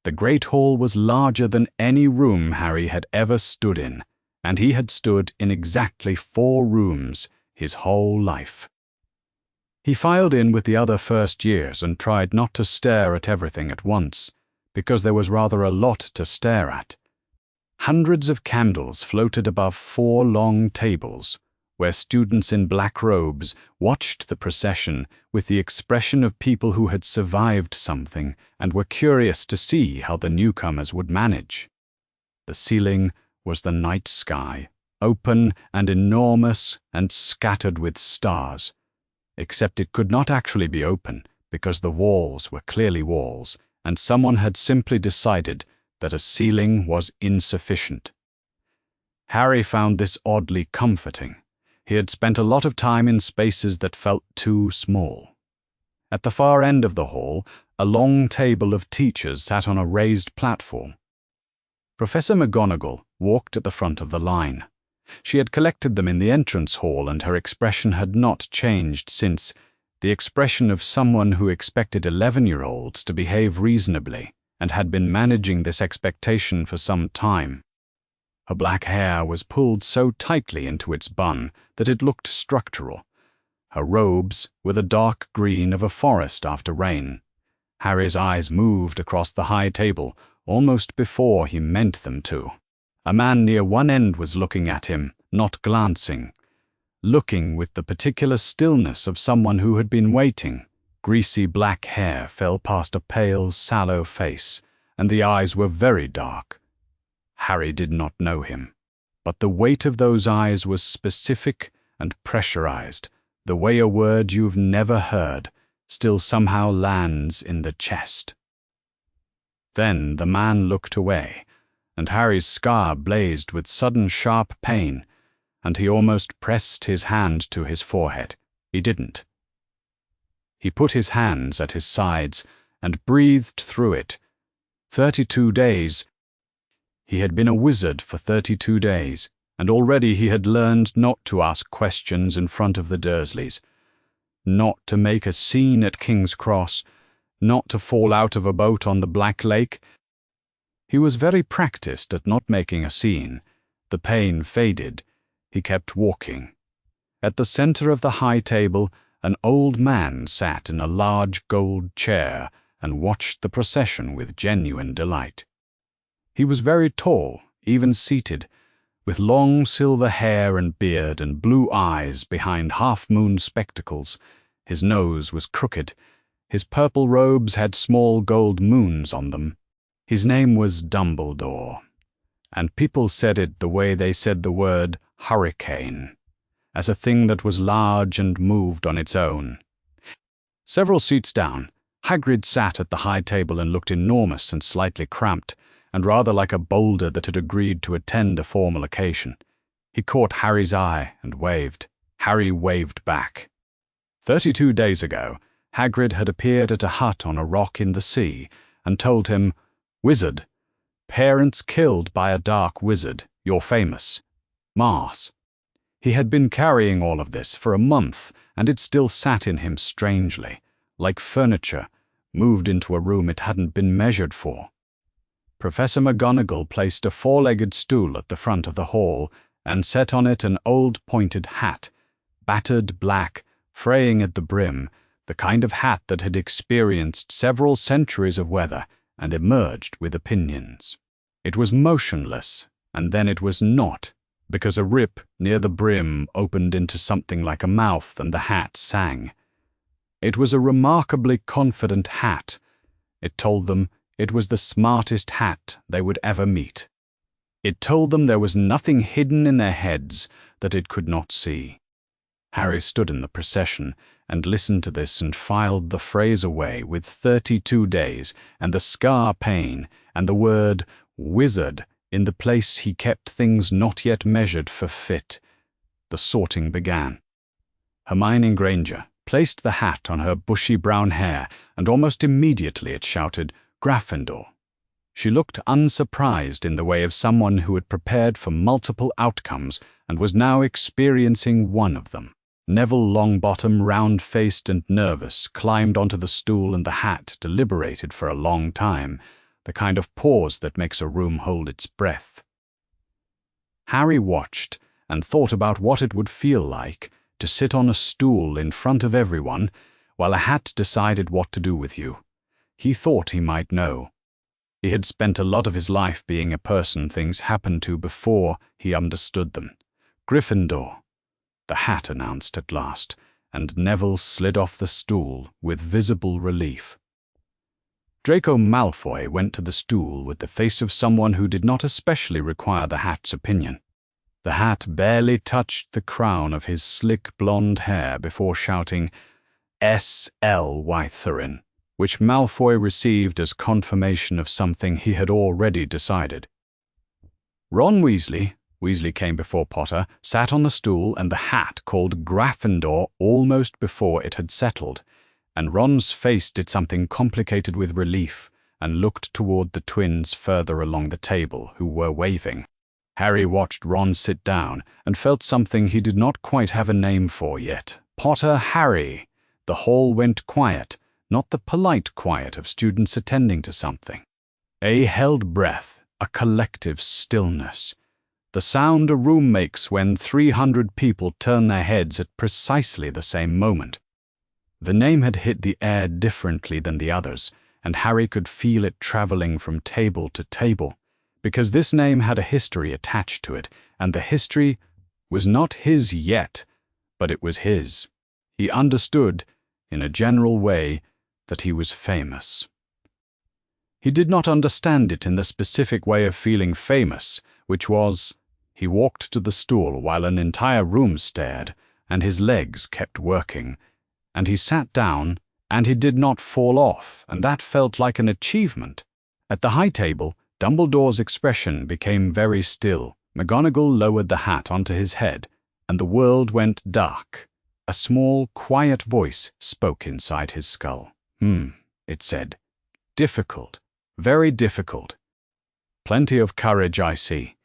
The great hall was larger than any room Harry had ever stood in, and he had stood in exactly 4 rooms his whole life. He filed in with the other first years and tried not to stare at everything at once, because there was rather a lot to stare at. Hundreds of candles floated above 4 long tables, where students in black robes watched the procession with the expression of people who had survived something and were curious to see how the newcomers would manage. The ceiling was the night sky, open and enormous and scattered with stars, except it could not actually be open because the walls were clearly walls, and someone had simply decided that a ceiling was insufficient. Harry found this oddly comforting. He had spent a lot of time in spaces that felt too small. At the far end of the hall, a long table of teachers sat on a raised platform. Professor McGonagall walked at the front of the line. She had collected them in the entrance hall, and her expression had not changed since, the expression of someone who expected 11-year-olds to behave reasonably and had been managing this expectation for some time. Her black hair was pulled so tightly into its bun that it looked structural. Her robes were the dark green of a forest after rain. Harry's eyes moved across the high table almost before he meant them to. A man near one end was looking at him, not glancing. Looking with the particular stillness of someone who had been waiting. Greasy black hair fell past a pale, sallow face, and the eyes were very dark. Harry did not know him, but the weight of those eyes was specific and pressurized, the way a word you've never heard still somehow lands in the chest. Then the man looked away, and Harry's scar blazed with sudden sharp pain, and he almost pressed his hand to his forehead. He didn't. He put his hands at his sides and breathed through it. 32 days. He had been a wizard for 32 days, and already he had learned not to ask questions in front of the Dursleys, not to make a scene at King's Cross, not to fall out of a boat on the Black Lake. He was very practiced at not making a scene. The pain faded. He kept walking. At the center of the high table, an old man sat in a large gold chair and watched the procession with genuine delight. He was very tall, even seated, with long silver hair and beard and blue eyes behind half-moon spectacles. His nose was crooked. His purple robes had small gold moons on them. His name was Dumbledore, and people said it the way they said the word hurricane, as a thing that was large and moved on its own. Several seats down, Hagrid sat at the high table and looked enormous and slightly cramped, and rather like a boulder that had agreed to attend a formal occasion. He caught Harry's eye and waved. Harry waved back. 32 days ago, Hagrid had appeared at a hut on a rock in the sea and told him, "Wizard, parents killed by a dark wizard, you're famous. Mars." He had been carrying all of this for a month, and it still sat in him strangely, like furniture, moved into a room it hadn't been measured for. Professor McGonagall placed a 4-legged stool at the front of the hall and set on it an old pointed hat, battered black, fraying at the brim, the kind of hat that had experienced several centuries of weather and emerged with opinions. It was motionless, and then it was not, because a rip near the brim opened into something like a mouth and the hat sang. It was a remarkably confident hat. It told them it was the smartest hat they would ever meet. It told them there was nothing hidden in their heads that it could not see. Harry stood in the procession and listened to this and filed the phrase away with 32 days and the scar pain and the word wizard in the place he kept things not yet measured for fit. The sorting began. Hermione Granger placed the hat on her bushy brown hair, and almost immediately it shouted, "Gryffindor." She looked unsurprised in the way of someone who had prepared for multiple outcomes and was now experiencing one of them. Neville Longbottom, round-faced and nervous, climbed onto the stool, and the hat deliberated for a long time, the kind of pause that makes a room hold its breath. Harry watched and thought about what it would feel like to sit on a stool in front of everyone while a hat decided what to do with you. He thought he might know. He had spent a lot of his life being a person things happened to before he understood them. Gryffindor, the hat announced at last, and Neville slid off the stool with visible relief. Draco Malfoy went to the stool with the face of someone who did not especially require the hat's opinion. The hat barely touched the crown of his slick blonde hair before shouting, "S.L. Wytherin," which Malfoy received as confirmation of something he had already decided. Ron Weasley came before Potter, sat on the stool, and the hat called Gryffindor almost before it had settled, and Ron's face did something complicated with relief and looked toward the twins further along the table, who were waving. Harry watched Ron sit down and felt something he did not quite have a name for yet. Potter Harry. The hall went quiet, not the polite quiet of students attending to something. A held breath, a collective stillness. The sound a room makes when 300 people turn their heads at precisely the same moment. The name had hit the air differently than the others, and Harry could feel it traveling from table to table, because this name had a history attached to it, and the history was not his yet, but it was his. He understood, in a general way, that he was famous. He did not understand it in the specific way of feeling famous, which was, he walked to the stool while an entire room stared, and his legs kept working, and he sat down, and he did not fall off, and that felt like an achievement. At the high table, Dumbledore's expression became very still. McGonagall lowered the hat onto his head, and the world went dark. A small, quiet voice spoke inside his skull. It said. Difficult. Very difficult. Plenty of courage, I see.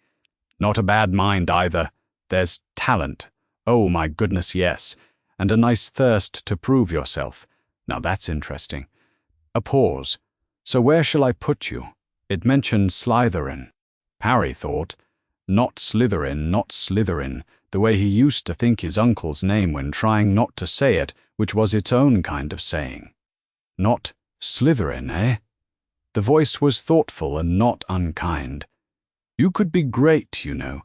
Not a bad mind either. There's talent. Oh my goodness, yes. And a nice thirst to prove yourself. Now that's interesting. A pause. So where shall I put you? It mentioned Slytherin. Harry thought, not Slytherin, the way he used to think his uncle's name when trying not to say it, which was its own kind of saying. Not Slytherin, eh? The voice was thoughtful and not unkind. You could be great, you know.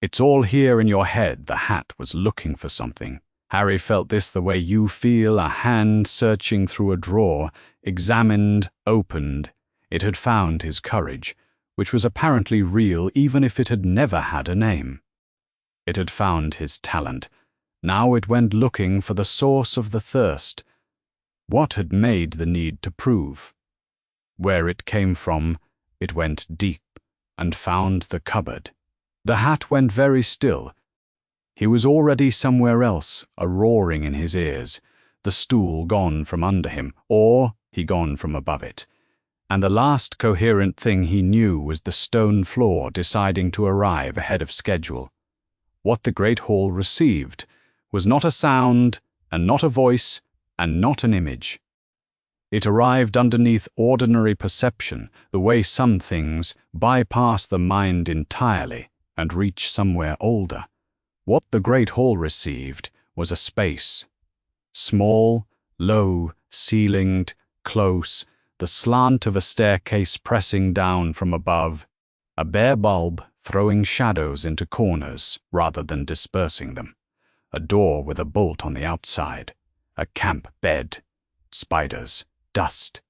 It's all here in your head. The hat was looking for something. Harry felt this the way you feel a hand searching through a drawer, examined, opened. It had found his courage, which was apparently real even if it had never had a name. It had found his talent. Now it went looking for the source of the thirst. What had made the need to prove? Where it came from, it went deep and found the cupboard. The hat went very still. He was already somewhere else, a roaring in his ears, the stool gone from under him, or he gone from above it. And the last coherent thing he knew was the stone floor deciding to arrive ahead of schedule. What the Great Hall received was not a sound, and not a voice, and not an image. It arrived underneath ordinary perception, the way some things bypass the mind entirely and reach somewhere older. What the Great Hall received was a space. Small, low, ceilinged, close, the slant of a staircase pressing down from above, a bare bulb throwing shadows into corners rather than dispersing them, a door with a bolt on the outside, a camp bed, spiders, dust.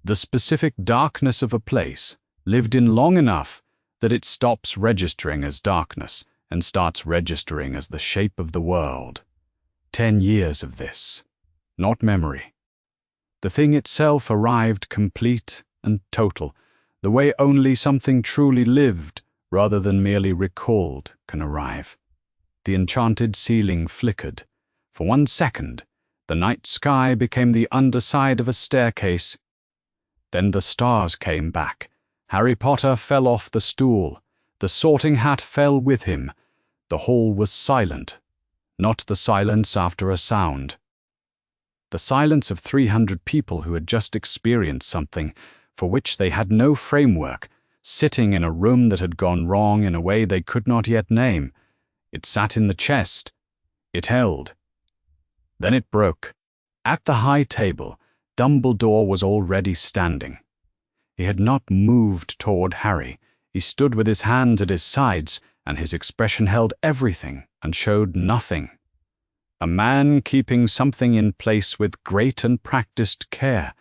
The specific darkness of a place lived in long enough that it stops registering as darkness and starts registering as the shape of the world. 10 years of this, not memory. The thing itself arrived complete and total, the way only something truly lived rather than merely recalled can arrive. The enchanted ceiling flickered. For 1 second, the night sky became the underside of a staircase. Then the stars came back. Harry Potter fell off the stool. The sorting hat fell with him. The hall was silent, not the silence after a sound. The silence of 300 people who had just experienced something, for which they had no framework, sitting in a room that had gone wrong in a way they could not yet name. It sat in the chest. It held. Then it broke. At the high table, Dumbledore was already standing. He had not moved toward Harry. He stood with his hands at his sides, and his expression held everything and showed nothing. A man keeping something in place with great and practiced care.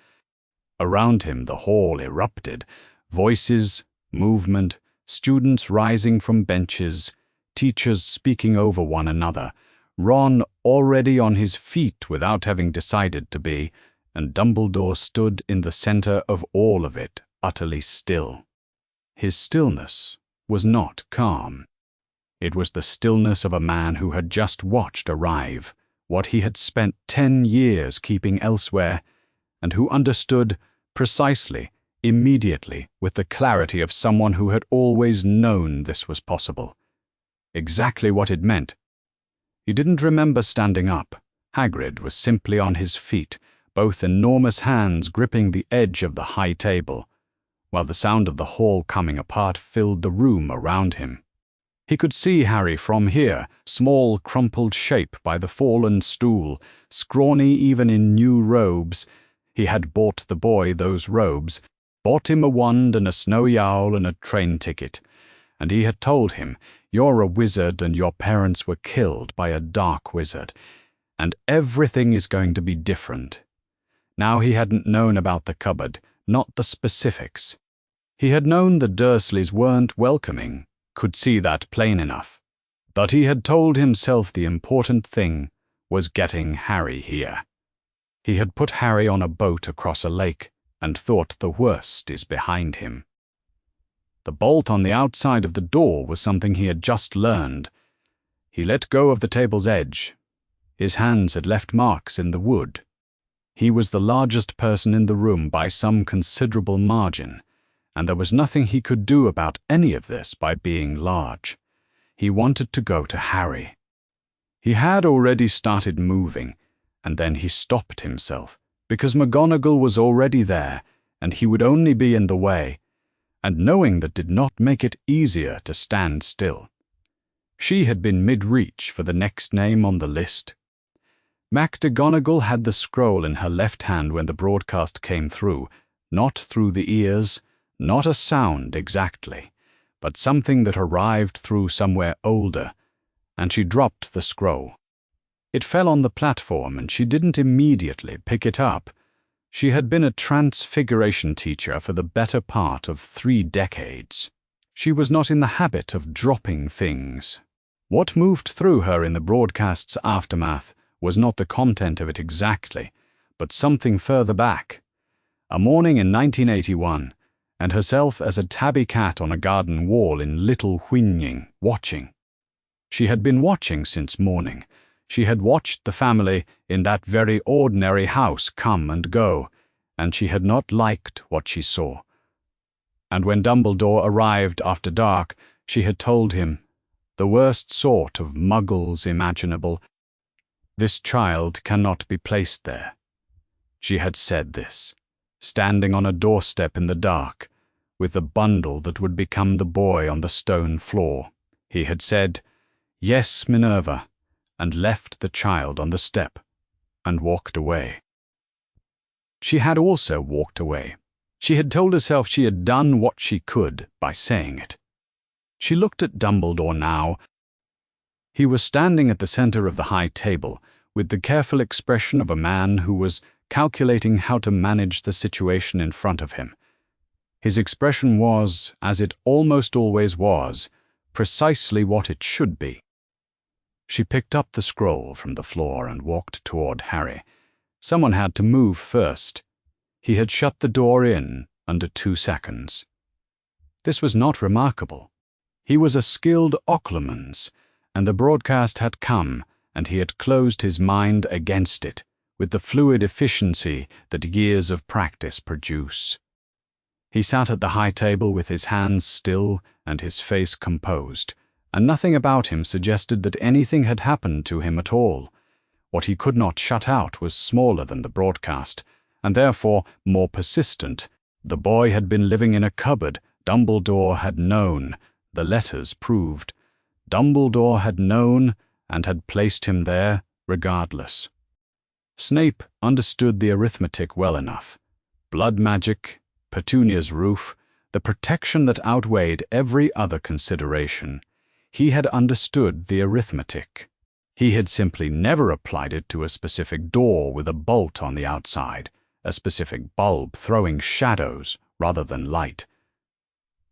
Around him the hall erupted. Voices, movement, students rising from benches, teachers speaking over one another, Ron already on his feet without having decided to be, and Dumbledore stood in the center of all of it, utterly still. His stillness was not calm. It was the stillness of a man who had just watched arrive what he had spent 10 years keeping elsewhere, and who understood precisely, immediately, with the clarity of someone who had always known this was possible. Exactly what it meant. He didn't remember standing up. Hagrid was simply on his feet, both enormous hands gripping the edge of the high table, while the sound of the hall coming apart filled the room around him. He could see Harry from here, small crumpled shape by the fallen stool, scrawny even in new robes. He had bought the boy those robes, bought him a wand and a snowy owl and a train ticket, and he had told him, "You're a wizard and your parents were killed by a dark wizard, and everything is going to be different." Now he hadn't known about the cupboard, not the specifics. He had known the Dursleys weren't welcoming, could see that plain enough. But he had told himself the important thing was getting Harry here. He had put Harry on a boat across a lake and thought the worst is behind him. The bolt on the outside of the door was something he had just learned. He let go of the table's edge. His hands had left marks in the wood. He was the largest person in the room by some considerable margin, and there was nothing he could do about any of this by being large. He wanted to go to Harry. He had already started moving, and then he stopped himself, because McGonagall was already there, and he would only be in the way, and knowing that did not make it easier to stand still. She had been mid-reach for the next name on the list. McGonagall had the scroll in her left hand when the broadcast came through, not through the ears, not a sound exactly, but something that arrived through somewhere older, and she dropped the scroll. It fell on the platform and she didn't immediately pick it up. She had been a transfiguration teacher for the better part of 3 decades. She was not in the habit of dropping things. What moved through her in the broadcast's aftermath was not the content of it exactly, but something further back. A morning in 1981, and herself as a tabby cat on a garden wall in Little Whinging, watching. She had been watching since morning. She had watched the family in that very ordinary house come and go, and she had not liked what she saw. And when Dumbledore arrived after dark, she had told him, the worst sort of muggles imaginable, "This child cannot be placed there." She had said this, standing on a doorstep in the dark, with the bundle that would become the boy on the stone floor. He had said, "Yes, Minerva," and left the child on the step, and walked away. She had also walked away. She had told herself she had done what she could by saying it. She looked at Dumbledore now. He was standing at the center of the high table, with the careful expression of a man who was calculating how to manage the situation in front of him. His expression was, as it almost always was, precisely what it should be. She picked up the scroll from the floor and walked toward Harry. Someone had to move first. He had shut the door in under 2 seconds. This was not remarkable. He was a skilled occlumens, and the broadcast had come, and he had closed his mind against it, with the fluid efficiency that years of practice produce. He sat at the high table with his hands still and his face composed, and nothing about him suggested that anything had happened to him at all. What he could not shut out was smaller than the broadcast, and therefore more persistent, The boy had been living in a cupboard. Dumbledore had known. The letters proved. Dumbledore had known and had placed him there regardless. Snape understood the arithmetic well enough. Blood magic, Petunia's roof, the protection that outweighed every other consideration. He had understood the arithmetic. He had simply never applied it to a specific door with a bolt on the outside, a specific bulb throwing shadows rather than light.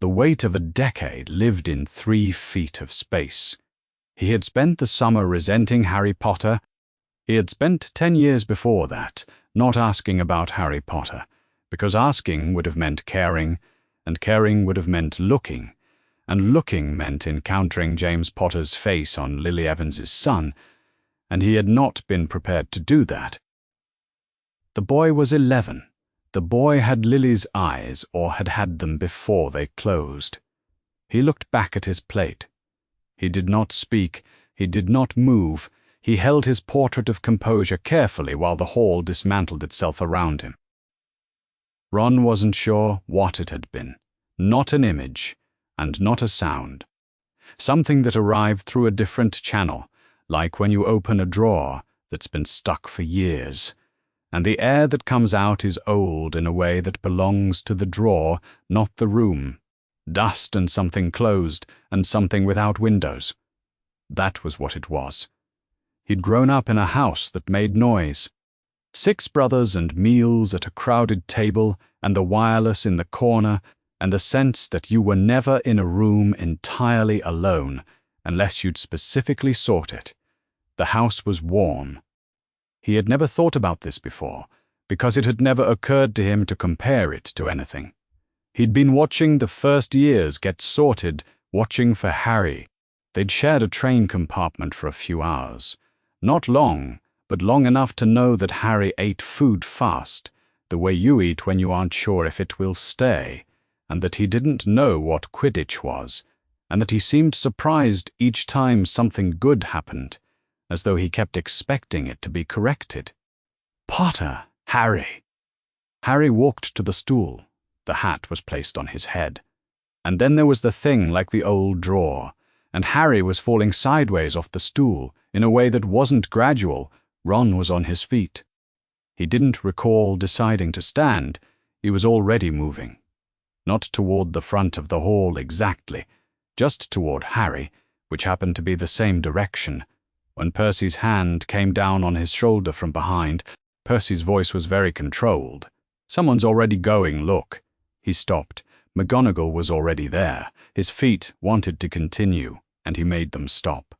The weight of a decade lived in 3 feet of space. He had spent the summer resenting Harry Potter. He had spent 10 years before that not asking about Harry Potter, because asking would have meant caring, and caring would have meant looking, and looking meant encountering James Potter's face on Lily Evans's son, and he had not been prepared to do that. The boy was 11. The boy had Lily's eyes, or had had them before they closed. He looked back at his plate. He did not speak. He did not move. He held his portrait of composure carefully while the hall dismantled itself around him. Ron wasn't sure what it had been. Not an image, and not a sound. Something that arrived through a different channel, like when you open a drawer that's been stuck for years, and the air that comes out is old in a way that belongs to the drawer, not the room. Dust and something closed, and something without windows. That was what it was. He'd grown up in a house that made noise. 6 brothers and meals at a crowded table, and the wireless in the corner, and the sense that you were never in a room entirely alone, unless you'd specifically sought it. The house was warm. He had never thought about this before, because it had never occurred to him to compare it to anything. He'd been watching the first years get sorted, watching for Harry. They'd shared a train compartment for a few hours. Not long, but long enough to know that Harry ate food fast, the way you eat when you aren't sure if it will stay, and that he didn't know what Quidditch was, and that he seemed surprised each time something good happened, as though he kept expecting it to be corrected. Potter! Harry! Harry walked to the stool. The hat was placed on his head. And then there was the thing like the old drawer, and Harry was falling sideways off the stool in a way that wasn't gradual. Ron was on his feet. He didn't recall deciding to stand. He was already moving. Not toward the front of the hall exactly, just toward Harry, which happened to be the same direction. When Percy's hand came down on his shoulder from behind, Percy's voice was very controlled. "Someone's already going, look." He stopped. McGonagall was already there. His feet wanted to continue, and he made them stop.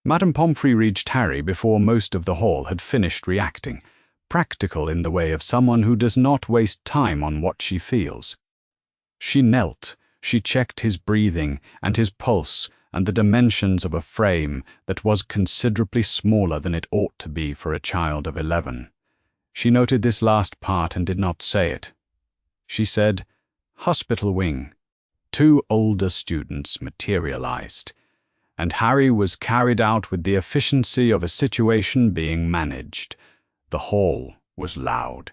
Madame Pomfrey reached Harry before most of the hall had finished reacting, practical in the way of someone who does not waste time on what she feels. She knelt. She checked his breathing and his pulse and the dimensions of a frame that was considerably smaller than it ought to be for a child of 11. She noted this last part and did not say it. She said, "Hospital wing." 2 older students materialized, and Harry was carried out with the efficiency of a situation being managed. The hall was loud.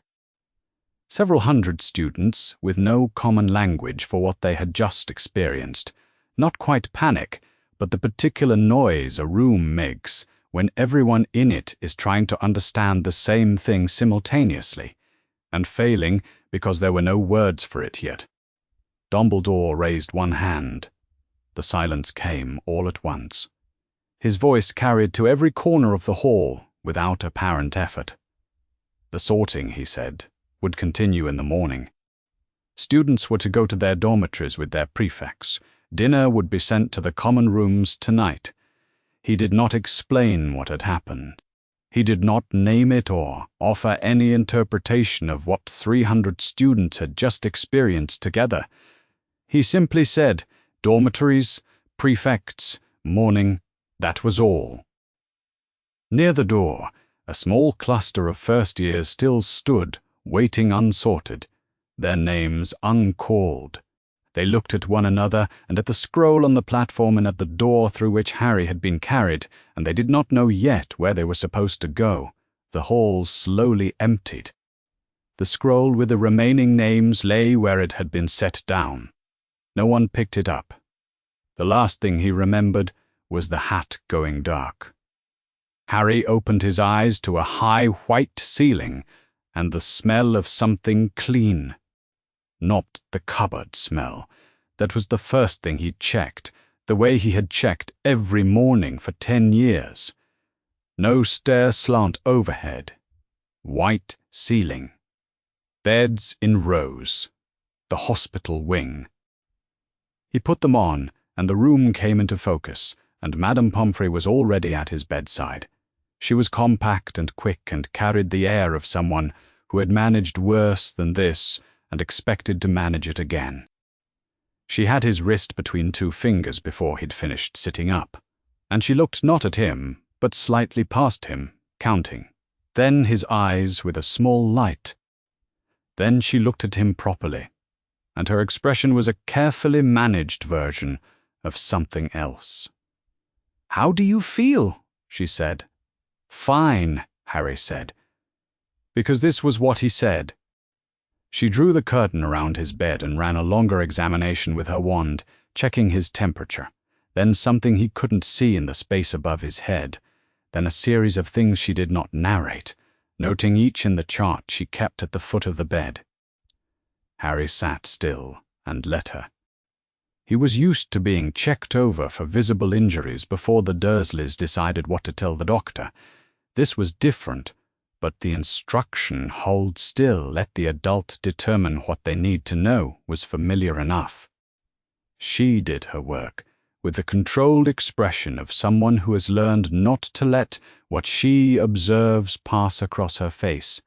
Several hundred students with no common language for what they had just experienced. Not quite panic, but the particular noise a room makes when everyone in it is trying to understand the same thing simultaneously, and failing because there were no words for it yet. Dumbledore raised one hand. The silence came all at once. His voice carried to every corner of the hall without apparent effort. The sorting, he said, would continue in the morning. Students were to go to their dormitories with their prefects. Dinner would be sent to the common rooms tonight. He did not explain what had happened. He did not name it or offer any interpretation of what 300 students had just experienced together. He simply said, dormitories, prefects, morning, that was all. Near the door, a small cluster of first years still stood, waiting unsorted, their names uncalled. They looked at one another and at the scroll on the platform and at the door through which Harry had been carried, and they did not know yet where they were supposed to go. The hall slowly emptied. The scroll with the remaining names lay where it had been set down. No one picked it up. The last thing he remembered was the hat going dark. Harry opened his eyes to a high white ceiling and the smell of something clean. Not the cupboard smell. That was the first thing he checked, the way he had checked every morning for 10 years. No stair slant overhead. White ceiling. Beds in rows. The hospital wing. He put them on, and the room came into focus, and Madame Pomfrey was already at his bedside. She was compact and quick and carried the air of someone who had managed worse than this and expected to manage it again. She had his wrist between 2 fingers before he'd finished sitting up, and she looked not at him, but slightly past him, counting. Then his eyes with a small light. Then she looked at him properly, and her expression was a carefully managed version of something else. "How do you feel?" she said. "Fine," Harry said, because this was what he said. She drew the curtain around his bed and ran a longer examination with her wand, checking his temperature, then something he couldn't see in the space above his head, then a series of things she did not narrate, noting each in the chart she kept at the foot of the bed. Harry sat still and let her. He was used to being checked over for visible injuries before the Dursleys decided what to tell the doctor. This was different, but the instruction, "Hold still, let the adult determine what they need to know," was familiar enough. She did her work with the controlled expression of someone who has learned not to let what she observes pass across her face,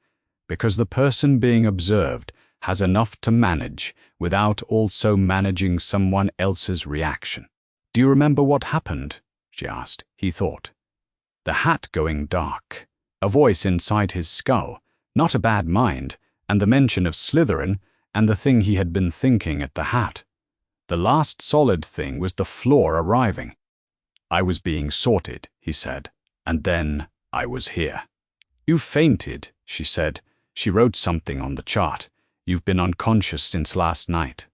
because the person being observed has enough to manage without also managing someone else's reaction. "Do you remember what happened?" she asked. He thought. The hat going dark. A voice inside his skull, not a bad mind, and the mention of Slytherin, and the thing he had been thinking at the hat. The last solid thing was the floor arriving. "I was being sorted," he said, "and then I was here." "You fainted," she said. She wrote something on the chart. "You've been unconscious since last night."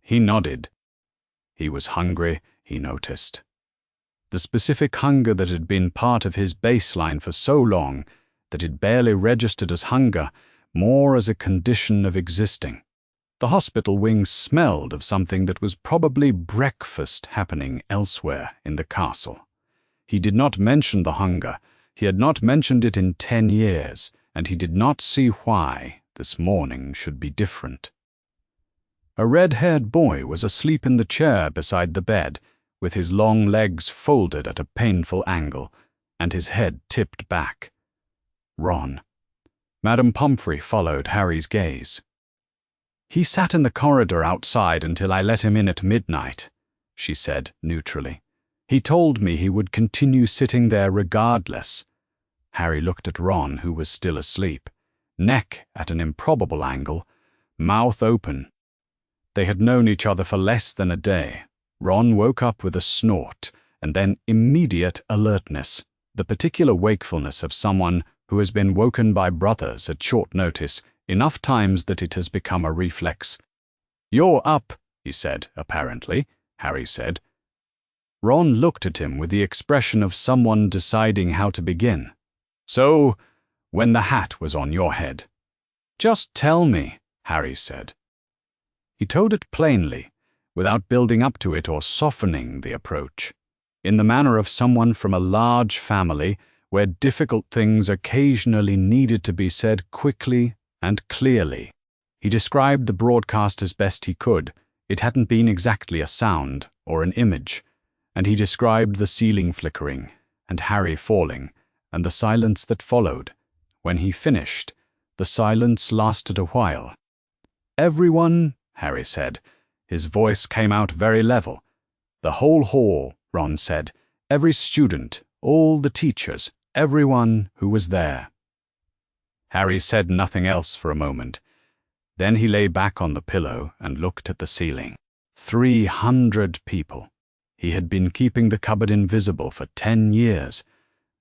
He nodded. He was hungry, he noticed. The specific hunger that had been part of his baseline for so long that it barely registered as hunger, more as a condition of existing. The hospital wing smelled of something that was probably breakfast happening elsewhere in the castle. He did not mention the hunger. He had not mentioned it in 10 years, and he did not see why this morning should be different. A red-haired boy was asleep in the chair beside the bed, with his long legs folded at a painful angle, and his head tipped back. Ron. Madame Pomfrey followed Harry's gaze. "He sat in the corridor outside until I let him in at midnight," she said neutrally. "He told me he would continue sitting there regardless." Harry looked at Ron, who was still asleep, neck at an improbable angle, mouth open. They had known each other for less than a day. Ron woke up with a snort, and then immediate alertness, the particular wakefulness of someone who has been woken by brothers at short notice, enough times that it has become a reflex. "You're up," he said, apparently, Harry said. Ron looked at him with the expression of someone deciding how to begin. "So, when the hat was on your head." "Just tell me," Harry said. He told it plainly, without building up to it or softening the approach, in the manner of someone from a large family where difficult things occasionally needed to be said quickly and clearly. He described the broadcast as best he could. It hadn't been exactly a sound or an image, and he described the ceiling flickering and Harry falling and the silence that followed. When he finished, the silence lasted a while. "Everyone," Harry said. His voice came out very level. "The whole hall," Ron said. "Every student, all the teachers, everyone who was there." Harry said nothing else for a moment. Then he lay back on the pillow and looked at the ceiling. 300 people. He had been keeping the cupboard invisible for 10 years.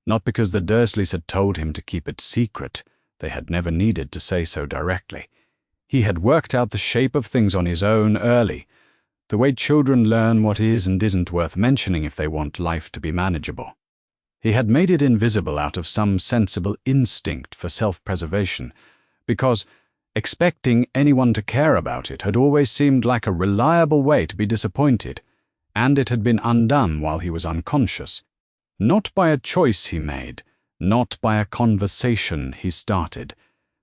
Not because the Dursleys had told him to keep it secret. They had never needed to say so directly. He had worked out the shape of things on his own early, the way children learn what is and isn't worth mentioning if they want life to be manageable. He had made it invisible out of some sensible instinct for self-preservation, because expecting anyone to care about it had always seemed like a reliable way to be disappointed, and it had been undone while he was unconscious, not by a choice he made, not by a conversation he started,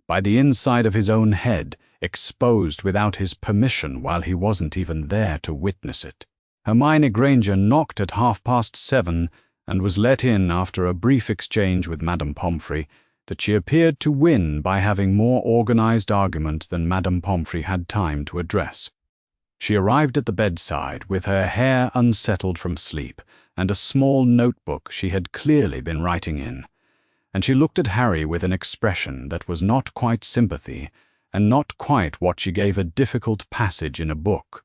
by the inside of his own head, exposed without his permission while he wasn't even there to witness it. Hermione Granger knocked at 7:30 and was let in after a brief exchange with Madame Pomfrey that she appeared to win by having more organized argument than Madame Pomfrey had time to address. She arrived at the bedside with her hair unsettled from sleep and a small notebook she had clearly been writing in, and she looked at Harry with an expression that was not quite sympathy and not quite what she gave a difficult passage in a book.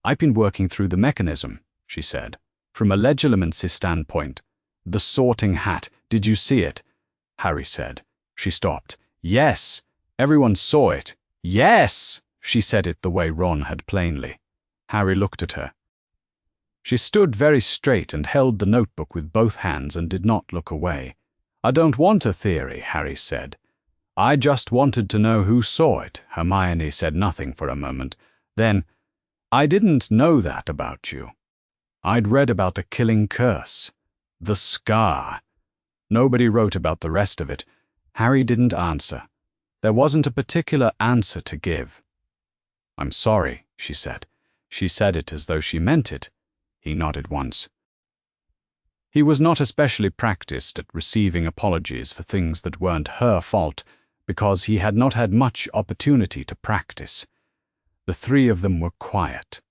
"I've been working through the mechanism," she said, "from a legilimency standpoint. The sorting hat, did you see it?" Harry said. She stopped. "Yes, everyone saw it. Yes!" She said it the way Ron had plainly. Harry looked at her. She stood very straight and held the notebook with both hands and did not look away. "I don't want a theory," Harry said. "I just wanted to know who saw it." Hermione said nothing for a moment. Then, "I didn't know that about you. I'd read about a killing curse. The scar. Nobody wrote about the rest of it." Harry didn't answer. There wasn't a particular answer to give. "I'm sorry," she said. She said it as though she meant it. He nodded once. He was not especially practiced at receiving apologies for things that weren't her fault, because he had not had much opportunity to practice. The three of them were quiet.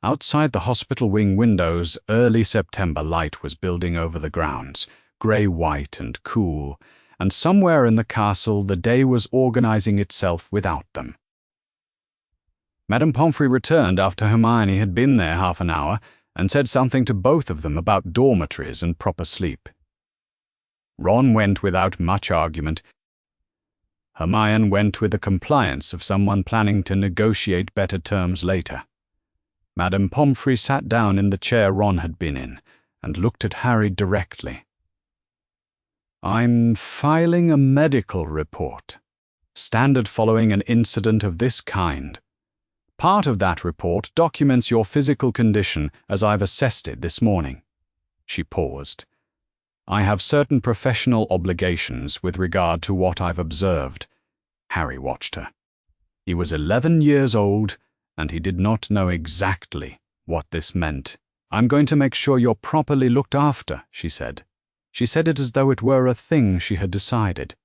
Outside the hospital wing windows, early September light was building over the grounds, grey-white and cool, and somewhere in the castle the day was organizing itself without them. Madame Pomfrey returned after Hermione had been there half an hour and said something to both of them about dormitories and proper sleep. Ron went without much argument. Hermione went with the compliance of someone planning to negotiate better terms later. Madame Pomfrey sat down in the chair Ron had been in and looked at Harry directly. "I'm filing a medical report, standard following an incident of this kind. Part of that report documents your physical condition as I've assessed it this morning." She paused. "I have certain professional obligations with regard to what I've observed." Harry watched her. He was 11 years old, and he did not know exactly what this meant. "I'm going to make sure you're properly looked after," she said. She said it as though it were a thing she had decided.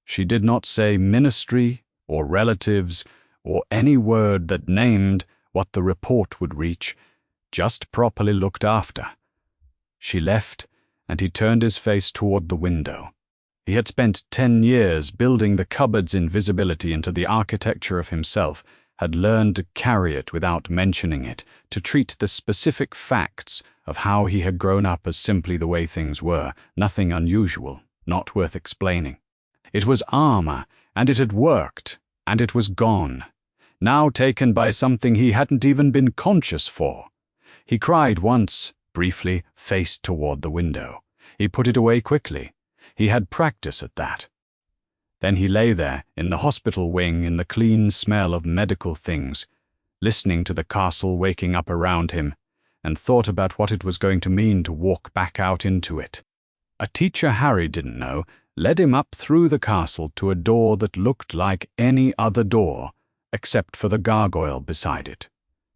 She did not say ministry or relatives or any word that named what the report would reach, just properly looked after. She left, and he turned his face toward the window. He had spent 10 years building the cupboard's invisibility into the architecture of himself, had learned to carry it without mentioning it, to treat the specific facts of how he had grown up as simply the way things were, nothing unusual, not worth explaining. It was armor, and it had worked, and it was gone, now taken by something he hadn't even been conscious for. He cried once, briefly, faced toward the window. He put it away quickly. He had practice at that. Then he lay there, in the hospital wing, in the clean smell of medical things, listening to the castle waking up around him, and thought about what it was going to mean to walk back out into it. A teacher Harry didn't know led him up through the castle to a door that looked like any other door, except for the gargoyle beside it.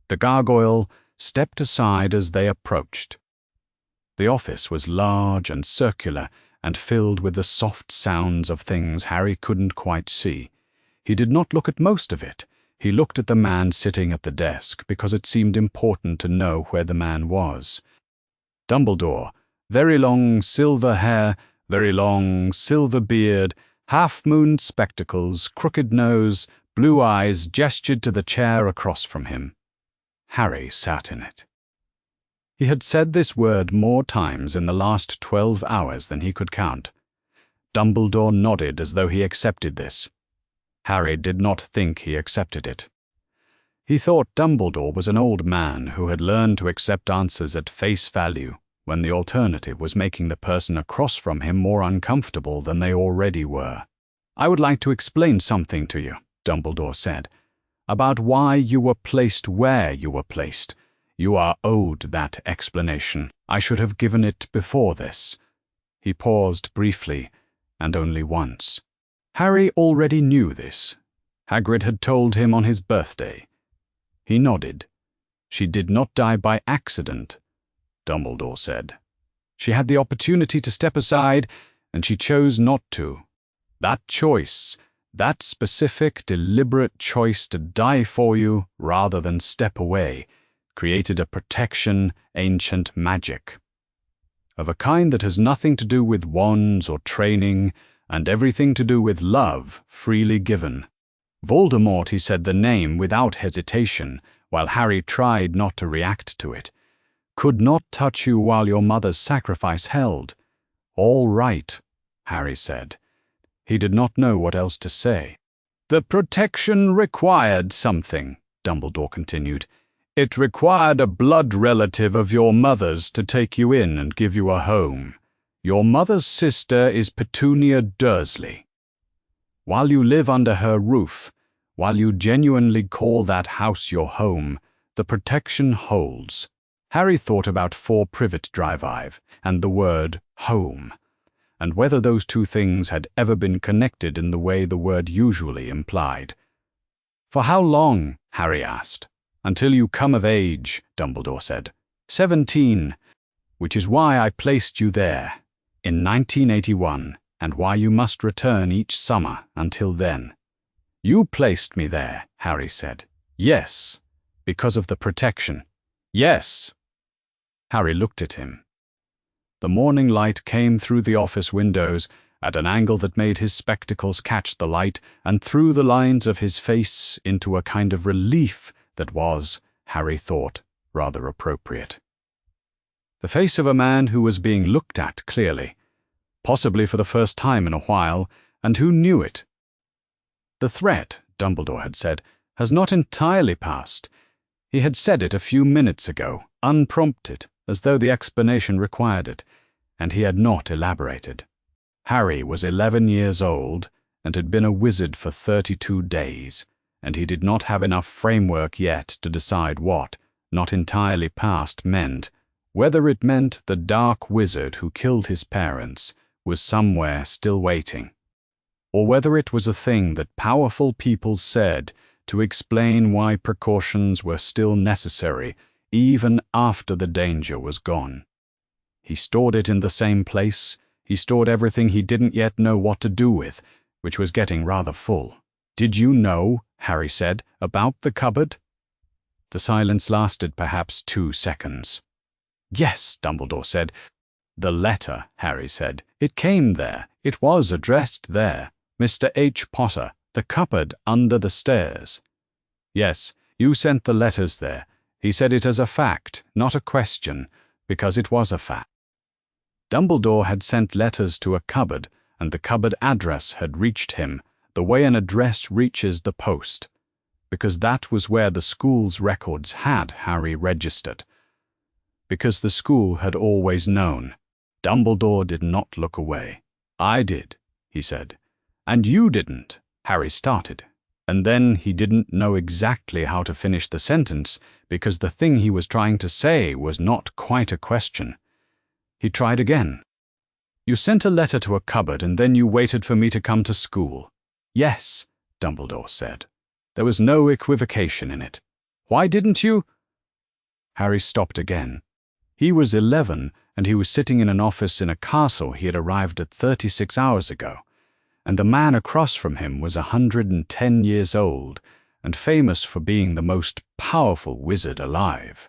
The gargoyle stepped aside as they approached. The office was large and circular and filled with the soft sounds of things Harry couldn't quite see. He did not look at most of it. He looked at the man sitting at the desk because it seemed important to know where the man was. Dumbledore, very long silver hair, very long silver beard, half-moon spectacles, crooked nose, blue eyes, gestured to the chair across from him. Harry sat in it. He had said this word more times in the last 12 hours than he could count. Dumbledore nodded as though he accepted this. Harry did not think he accepted it. He thought Dumbledore was an old man who had learned to accept answers at face value when the alternative was making the person across from him more uncomfortable than they already were. "I would like to explain something to you," Dumbledore said, "about why you were placed where you were placed. You are owed that explanation. I should have given it before this." He paused briefly, and only once. Harry already knew this. Hagrid had told him on his birthday. He nodded. "She did not die by accident," Dumbledore said. "She had the opportunity to step aside, and she chose not to. That choice, that specific, deliberate choice to die for you rather than step away, created a protection, ancient magic. Of a kind that has nothing to do with wands or training, and everything to do with love freely given." Voldemort, he said the name without hesitation, while Harry tried not to react to it, "could not touch you while your mother's sacrifice held." "All right," Harry said. He did not know what else to say. "The protection required something," Dumbledore continued. "It required a blood relative of your mother's to take you in and give you a home. Your mother's sister is Petunia Dursley. While you live under her roof, while you genuinely call that house your home, the protection holds." Harry thought about 4 Privet Drive and the word home, and whether those two things had ever been connected in the way the word usually implied. "For how long?" Harry asked. "Until you come of age," Dumbledore said. 17, which is why I placed you there in 1981, and why you must return each summer until then." "You placed me there," Harry said. "Yes." "Because of the protection." "Yes." Harry looked at him. The morning light came through the office windows at an angle that made his spectacles catch the light and threw the lines of his face into a kind of relief that was, Harry thought, rather appropriate. The face of a man who was being looked at clearly, possibly for the first time in a while, and who knew it. "The threat," Dumbledore had said, "has not entirely passed." He had said it a few minutes ago, unprompted, as though the explanation required it, and he had not elaborated. Harry was 11 years old and had been a wizard for 32 days, and he did not have enough framework yet to decide what, not entirely past, meant, whether it meant the dark wizard who killed his parents was somewhere still waiting, or whether it was a thing that powerful people said to explain why precautions were still necessary even after the danger was gone. He stored it in the same place. He stored everything he didn't yet know what to do with, which was getting rather full. "Did you know," Harry said, "about the cupboard?" The silence lasted perhaps 2 seconds. "Yes," Dumbledore said. "The letter," Harry said. "It came there. It was addressed there. Mr. H. Potter, the cupboard under the stairs." "Yes, you sent the letters there." He said it as a fact, not a question, because it was a fact. Dumbledore had sent letters to a cupboard, and the cupboard address had reached him, the way an address reaches the post, because that was where the school's records had Harry registered. Because the school had always known. Dumbledore did not look away. "I did," he said. "And you didn't," Harry started. And then he didn't know exactly how to finish the sentence because the thing he was trying to say was not quite a question. He tried again. "You sent a letter to a cupboard and then you waited for me to come to school." "Yes," Dumbledore said. There was no equivocation in it. "Why didn't you?" Harry stopped again. He was 11 and he was sitting in an office in a castle he had arrived at 36 hours ago. And the man across from him was 110 years old and famous for being the most powerful wizard alive.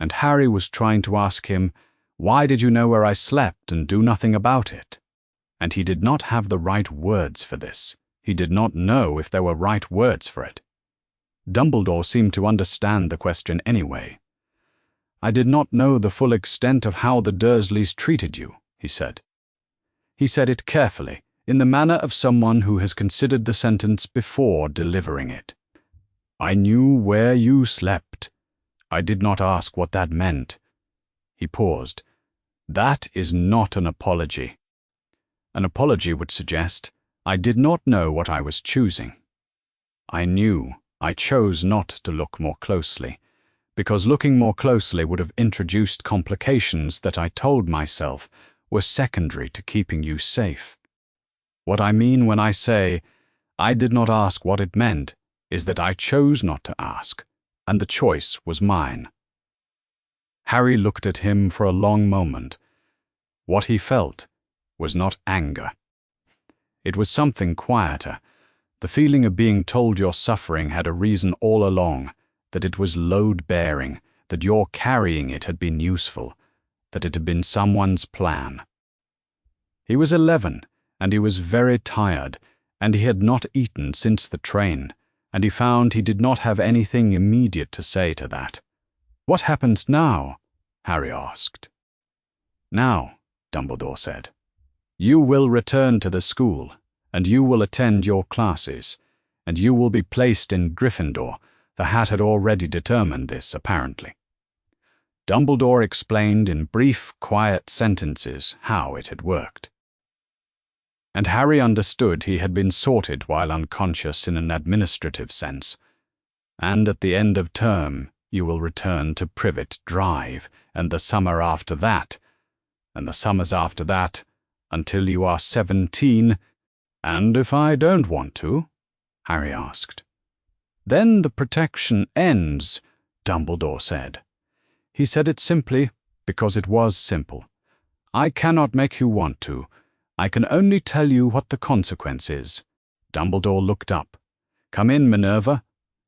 And Harry was trying to ask him, "Why did you know where I slept and do nothing about it?" And he did not have the right words for this. He did not know if there were right words for it. Dumbledore seemed to understand the question anyway. "I did not know the full extent of how the Dursleys treated you," he said. He said it carefully, in the manner of someone who has considered the sentence before delivering it. "I knew where you slept. I did not ask what that meant." He paused. "That is not an apology. An apology would suggest, I did not know what I was choosing. I knew. I chose not to look more closely, because looking more closely would have introduced complications that I told myself were secondary to keeping you safe. What I mean when I say, I did not ask what it meant, is that I chose not to ask, and the choice was mine." Harry looked at him for a long moment. What he felt was not anger. It was something quieter, the feeling of being told your suffering had a reason all along, that it was load-bearing, that your carrying it had been useful, that it had been someone's plan. He was 11, and he was very tired, and he had not eaten since the train, and he found he did not have anything immediate to say to that. "What happens now?" Harry asked. "Now," Dumbledore said, "you will return to the school, and you will attend your classes, and you will be placed in Gryffindor. The hat had already determined this, apparently." Dumbledore explained in brief, quiet sentences how it had worked. And Harry understood he had been sorted while unconscious in an administrative sense. "And at the end of term, you will return to Privet Drive, and the summer after that, and the summers after that, until you are 17, and if I don't want to?" Harry asked. "Then the protection ends," Dumbledore said. He said it simply because it was simple. "I cannot make you want to. I can only tell you what the consequence is." Dumbledore looked up. "Come in, Minerva."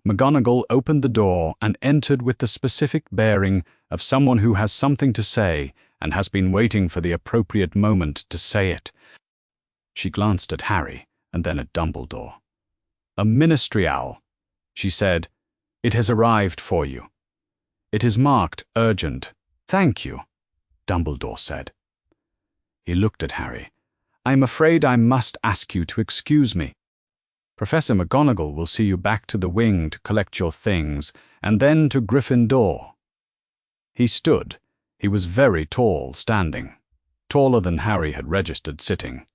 McGonagall opened the door and entered with the specific bearing of someone who has something to say and has been waiting for the appropriate moment to say it. She glanced at Harry and then at Dumbledore. "A ministerial," she said. "It has arrived for you. It is marked urgent." "Thank you," Dumbledore said. He looked at Harry. "I'm afraid I must ask you to excuse me. Professor McGonagall will see you back to the wing to collect your things, and then to Gryffindor." He stood. He was very tall standing, taller than Harry had registered sitting.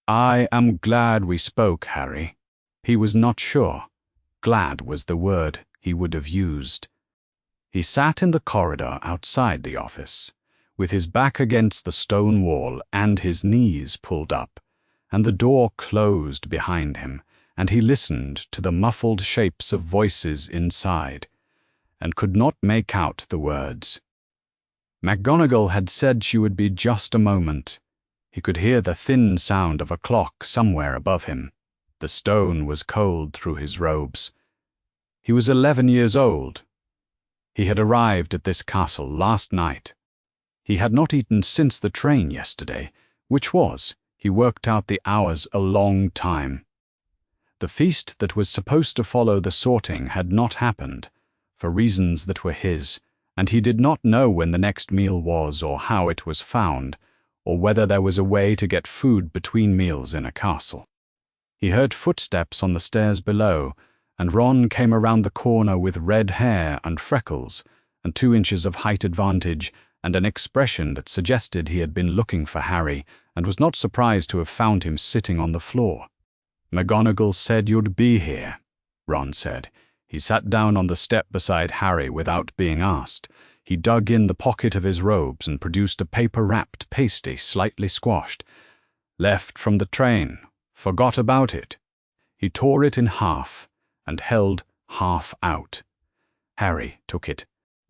"I am glad we spoke, Harry." He was not sure. Glad was the word he would have used. He sat in the corridor outside the office, with his back against the stone wall and his knees pulled up, and the door closed behind him, and he listened to the muffled shapes of voices inside, and could not make out the words. McGonagall had said she would be just a moment. He could hear the thin sound of a clock somewhere above him. The stone was cold through his robes. He was 11 years old. He had arrived at this castle last night. He had not eaten since the train yesterday, which was, he worked out the hours, a long time. The feast that was supposed to follow the sorting had not happened, for reasons that were his, and he did not know when the next meal was or how it was found, or whether there was a way to get food between meals in a castle. He heard footsteps on the stairs below, and Ron came around the corner with red hair and freckles, and 2 inches of height advantage, and an expression that suggested he had been looking for Harry, and was not surprised to have found him sitting on the floor. "McGonagall said you'd be here," Ron said. He sat down on the step beside Harry without being asked. He dug in the pocket of his robes and produced a paper-wrapped pasty slightly squashed. "Left from the train. Forgot about it." He tore it in half and held half out. Harry took it.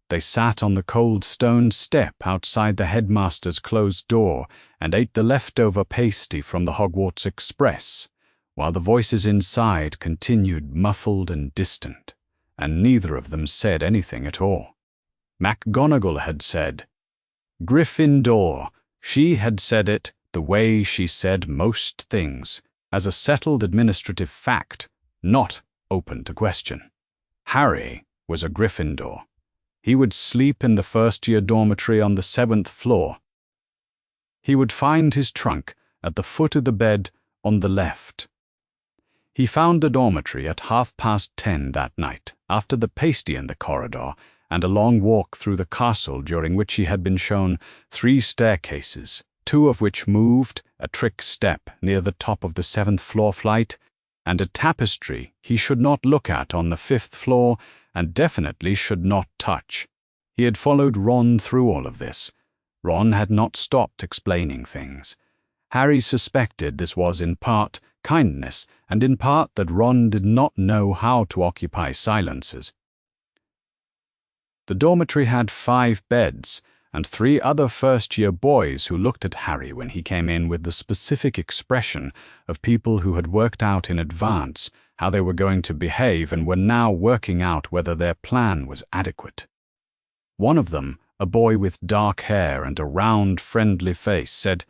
They sat on the cold stone step outside the headmaster's closed door and ate the leftover pasty from the Hogwarts Express, while the voices inside continued muffled and distant, and neither of them said anything at all. McGonagall had said, "Gryffindor." She had said it the way she said most things, as a settled administrative fact, not open to question. Harry was a Gryffindor. He would sleep in the first-year dormitory on the 7th floor. He would find his trunk at the foot of the bed on the left. He found the dormitory at 10:30 that night, after the pasty in the corridor and a long walk through the castle during which he had been shown 3 staircases, 2 of which moved, a trick step near the top of the 7th-floor flight, and a tapestry he should not look at on the 5th floor and definitely should not touch. He had followed Ron through all of this. Ron had not stopped explaining things. Harry suspected this was in part kindness, and in part that Ron did not know how to occupy silences. The dormitory had 5 beds, and 3 other first-year boys who looked at Harry when he came in with the specific expression of people who had worked out in advance how they were going to behave and were now working out whether their plan was adequate. One of them, a boy with dark hair and a round, friendly face, said,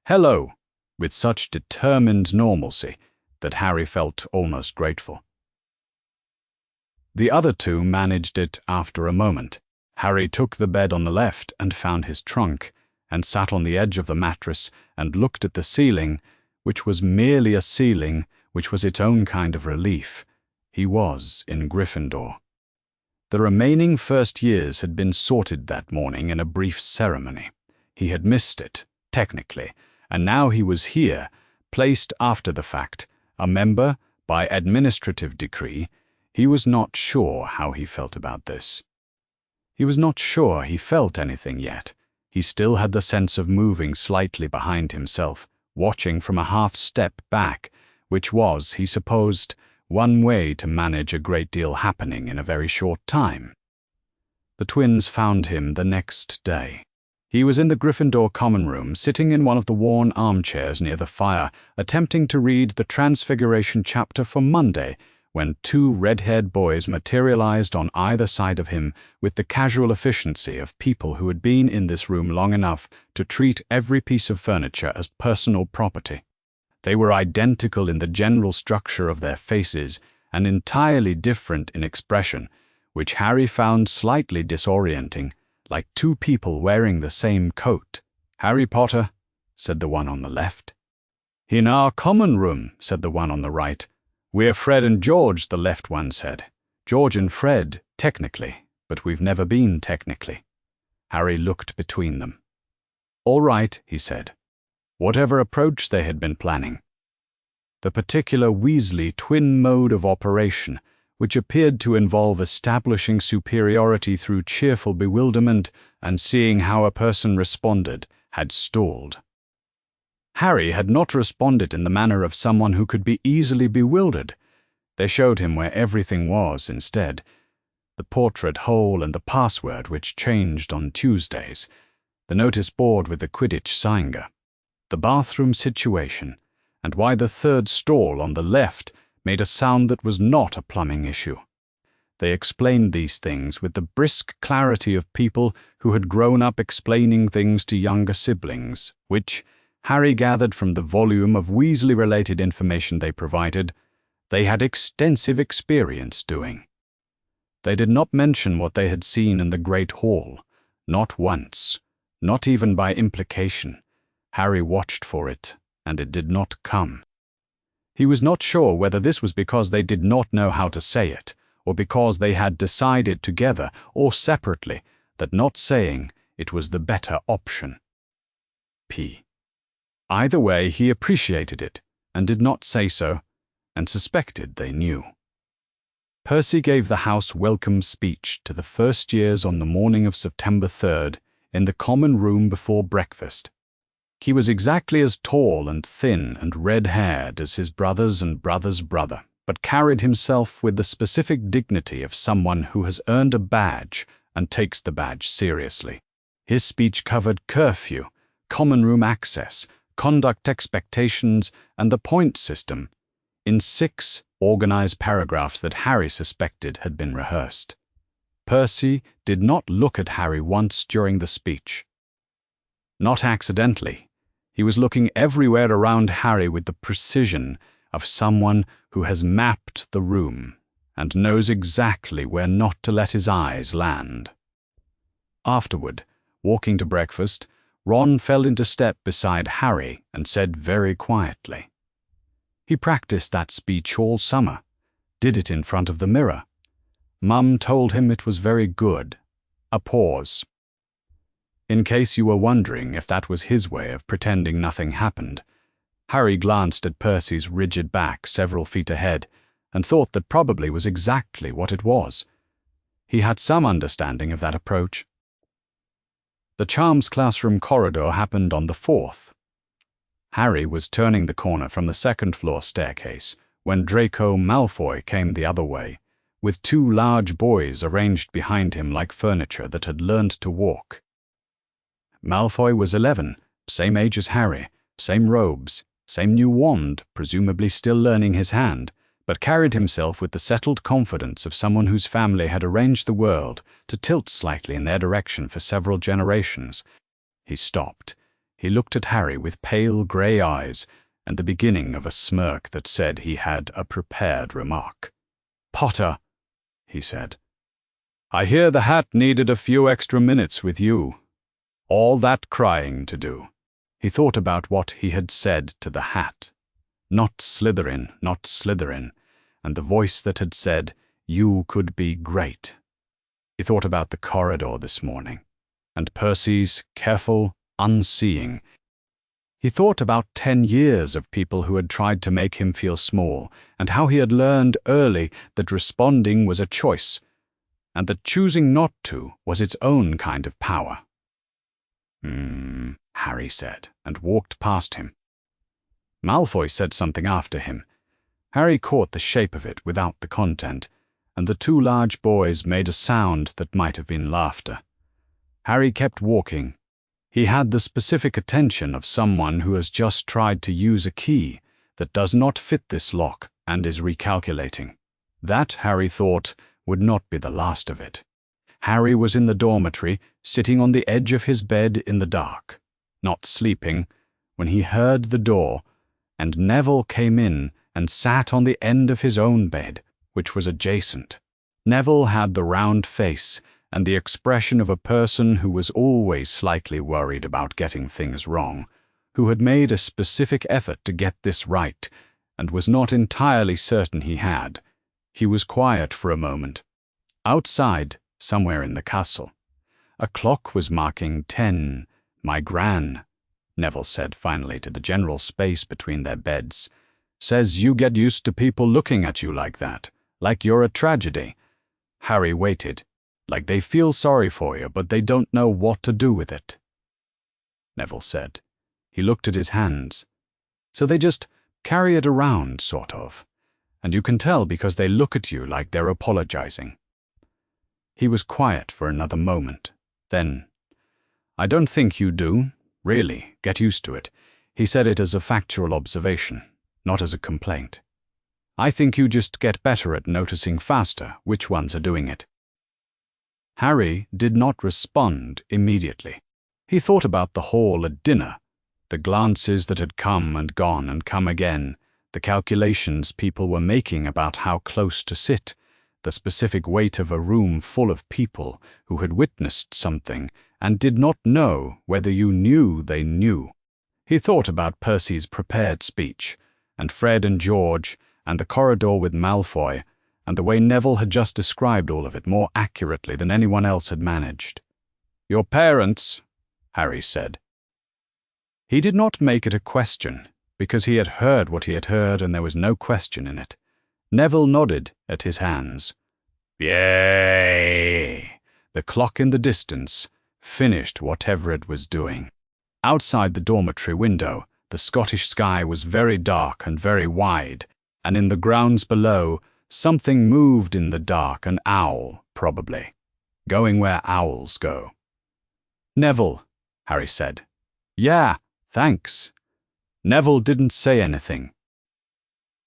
"Hello," with such determined normalcy that Harry felt almost grateful. The other 2 managed it after a moment. Harry took the bed on the left and found his trunk, and sat on the edge of the mattress and looked at the ceiling, which was merely a ceiling, which was its own kind of relief. He was in Gryffindor. The remaining first years had been sorted that morning in a brief ceremony. He had missed it, technically, and now he was here, placed after the fact, a member, by administrative decree. He was not sure how he felt about this. He was not sure he felt anything yet. He still had the sense of moving slightly behind himself, watching from a half-step back, which was, he supposed, one way to manage a great deal happening in a very short time. The twins found him the next day. He was in the Gryffindor common room, sitting in one of the worn armchairs near the fire, attempting to read the Transfiguration chapter for Monday, when 2 red-haired boys materialized on either side of him with the casual efficiency of people who had been in this room long enough to treat every piece of furniture as personal property. They were identical in the general structure of their faces and entirely different in expression, which Harry found slightly disorienting, like 2 people wearing the same coat. "Harry Potter," said the one on the left. "In our common room," said the one on the right. "We're Fred and George," the left one said. "George and Fred, technically, but we've never been technically." Harry looked between them. "All right," he said. Whatever approach they had been planning. The particular Weasley twin mode of operation, which appeared to involve establishing superiority through cheerful bewilderment and seeing how a person responded, had stalled. Harry had not responded in the manner of someone who could be easily bewildered. They showed him where everything was instead. The portrait hole and the password which changed on Tuesdays. The notice board with the Quidditch singer. The bathroom situation, and why the 3rd stall on the left made a sound that was not a plumbing issue. They explained these things with the brisk clarity of people who had grown up explaining things to younger siblings, which, Harry gathered from the volume of Weasley-related information they provided, they had extensive experience doing. They did not mention what they had seen in the Great Hall, not once, not even by implication. Harry watched for it, and it did not come. He was not sure whether this was because they did not know how to say it, or because they had decided together or separately that not saying it was the better option. Either way, he appreciated it, and did not say so, and suspected they knew. Percy gave the house welcome speech to the first years on the morning of September 3rd in the common room before breakfast. He was exactly as tall and thin and red-haired as his brothers and brother's brother, but carried himself with the specific dignity of someone who has earned a badge and takes the badge seriously. His speech covered curfew, common room access, conduct expectations, and the point system, in 6 organized paragraphs that Harry suspected had been rehearsed. Percy did not look at Harry once during the speech. Not accidentally. He was looking everywhere around Harry with the precision of someone who has mapped the room and knows exactly where not to let his eyes land. Afterward, walking to breakfast, Ron fell into step beside Harry and said very quietly, He practiced that speech all summer, did it in front of the mirror. Mum told him it was very good. A pause. In case you were wondering if that was his way of pretending nothing happened, Harry glanced at Percy's rigid back several feet ahead and thought that probably was exactly what it was. He had some understanding of that approach. The charms classroom corridor happened on the 4th. Harry was turning the corner from the second-floor staircase when Draco Malfoy came the other way, with 2 large boys arranged behind him like furniture that had learned to walk. Malfoy was 11, same age as Harry, same robes, same new wand, presumably still learning his hand, but carried himself with the settled confidence of someone whose family had arranged the world to tilt slightly in their direction for several generations. He stopped. He looked at Harry with pale grey eyes and the beginning of a smirk that said he had a prepared remark. "Potter," he said, "I hear the hat needed a few extra minutes with you. All that crying to do." He thought about what he had said to the hat. Not Slytherin, not Slytherin, and the voice that had said, "You could be great." He thought about the corridor this morning, and Percy's careful unseeing. He thought about 10 years of people who had tried to make him feel small, and how he had learned early that responding was a choice, and that choosing not to was its own kind of power. Harry said, and walked past him. Malfoy said something after him. Harry caught the shape of it without the content, and the 2 large boys made a sound that might have been laughter. Harry kept walking. He had the specific attention of someone who has just tried to use a key that does not fit this lock and is recalculating. That, Harry thought, would not be the last of it. Harry was in the dormitory, sitting on the edge of his bed in the dark, not sleeping, when he heard the door, and Neville came in and sat on the end of his own bed, which was adjacent. Neville had the round face and the expression of a person who was always slightly worried about getting things wrong, who had made a specific effort to get this right, and was not entirely certain he had. He was quiet for a moment. Outside, somewhere in the castle, a clock was marking 10. "My Gran," Neville said finally to the general space between their beds, "says you get used to people looking at you like that, like you're a tragedy." Harry waited, like they feel sorry for you, but they don't know what to do with it. Neville said. He looked at his hands. "So they just carry it around, sort of. And you can tell because they look at you like they're apologizing." He was quiet for another moment. Then, "I don't think you do, really, get used to it." He said it as a factual observation, not as a complaint. "I think you just get better at noticing faster which ones are doing it." Harry did not respond immediately. He thought about the hall at dinner, the glances that had come and gone and come again, the calculations people were making about how close to sit, the specific weight of a room full of people who had witnessed something and did not know whether you knew they knew. He thought about Percy's prepared speech, and Fred and George, and the corridor with Malfoy, and the way Neville had just described all of it more accurately than anyone else had managed. "Your parents," Harry said. He did not make it a question, because he had heard what he had heard and there was no question in it. Neville nodded at his hands. Yay! The clock in the distance finished whatever it was doing. Outside the dormitory window, the Scottish sky was very dark and very wide, and in the grounds below, something moved in the dark, an owl, probably, going where owls go. "Neville," Harry said. "Yeah, thanks." Neville didn't say anything.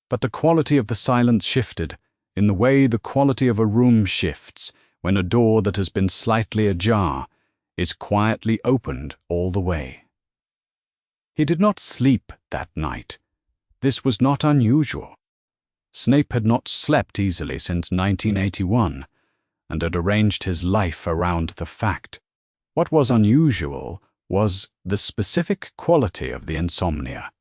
But the quality of the silence shifted, in the way the quality of a room shifts when a door that has been slightly ajar is quietly opened all the way. He did not sleep that night. This was not unusual. Snape had not slept easily since 1981, and had arranged his life around the fact. What was unusual was the specific quality of the insomnia.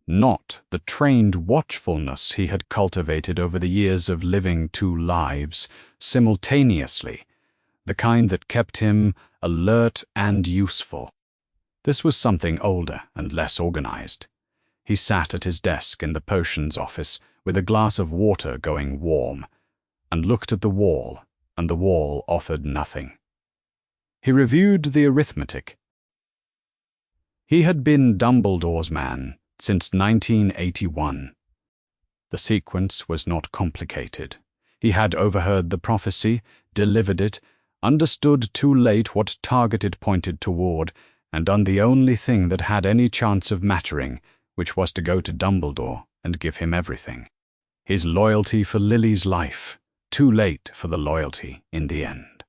not the trained watchfulness he had cultivated over the years of living two lives simultaneously, the kind that kept him alert and useful. This was something older and less organized. He sat at his desk in the potions office with a glass of water going warm, and looked at the wall, and the wall offered nothing. He reviewed the arithmetic. He had been Dumbledore's man since 1981. The sequence was not complicated. He had overheard the prophecy, delivered it, understood too late what target it pointed toward, and done the only thing that had any chance of mattering, which was to go to Dumbledore and give him everything. His loyalty for Lily's life, too late for the loyalty in the end.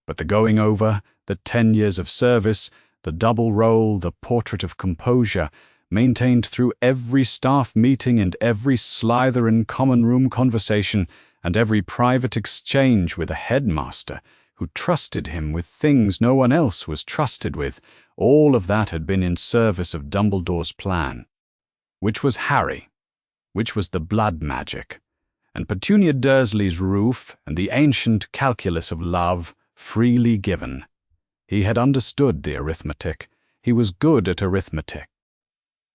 But the going over, the 10 years of service, the double role, the portrait of composure, maintained through every staff meeting and every Slytherin common room conversation and every private exchange with a headmaster who trusted him with things no one else was trusted with, all of that had been in service of Dumbledore's plan. Which was Harry, which was the blood magic, and Petunia Dursley's roof and the ancient calculus of love freely given. He had understood the arithmetic. He was good at arithmetic.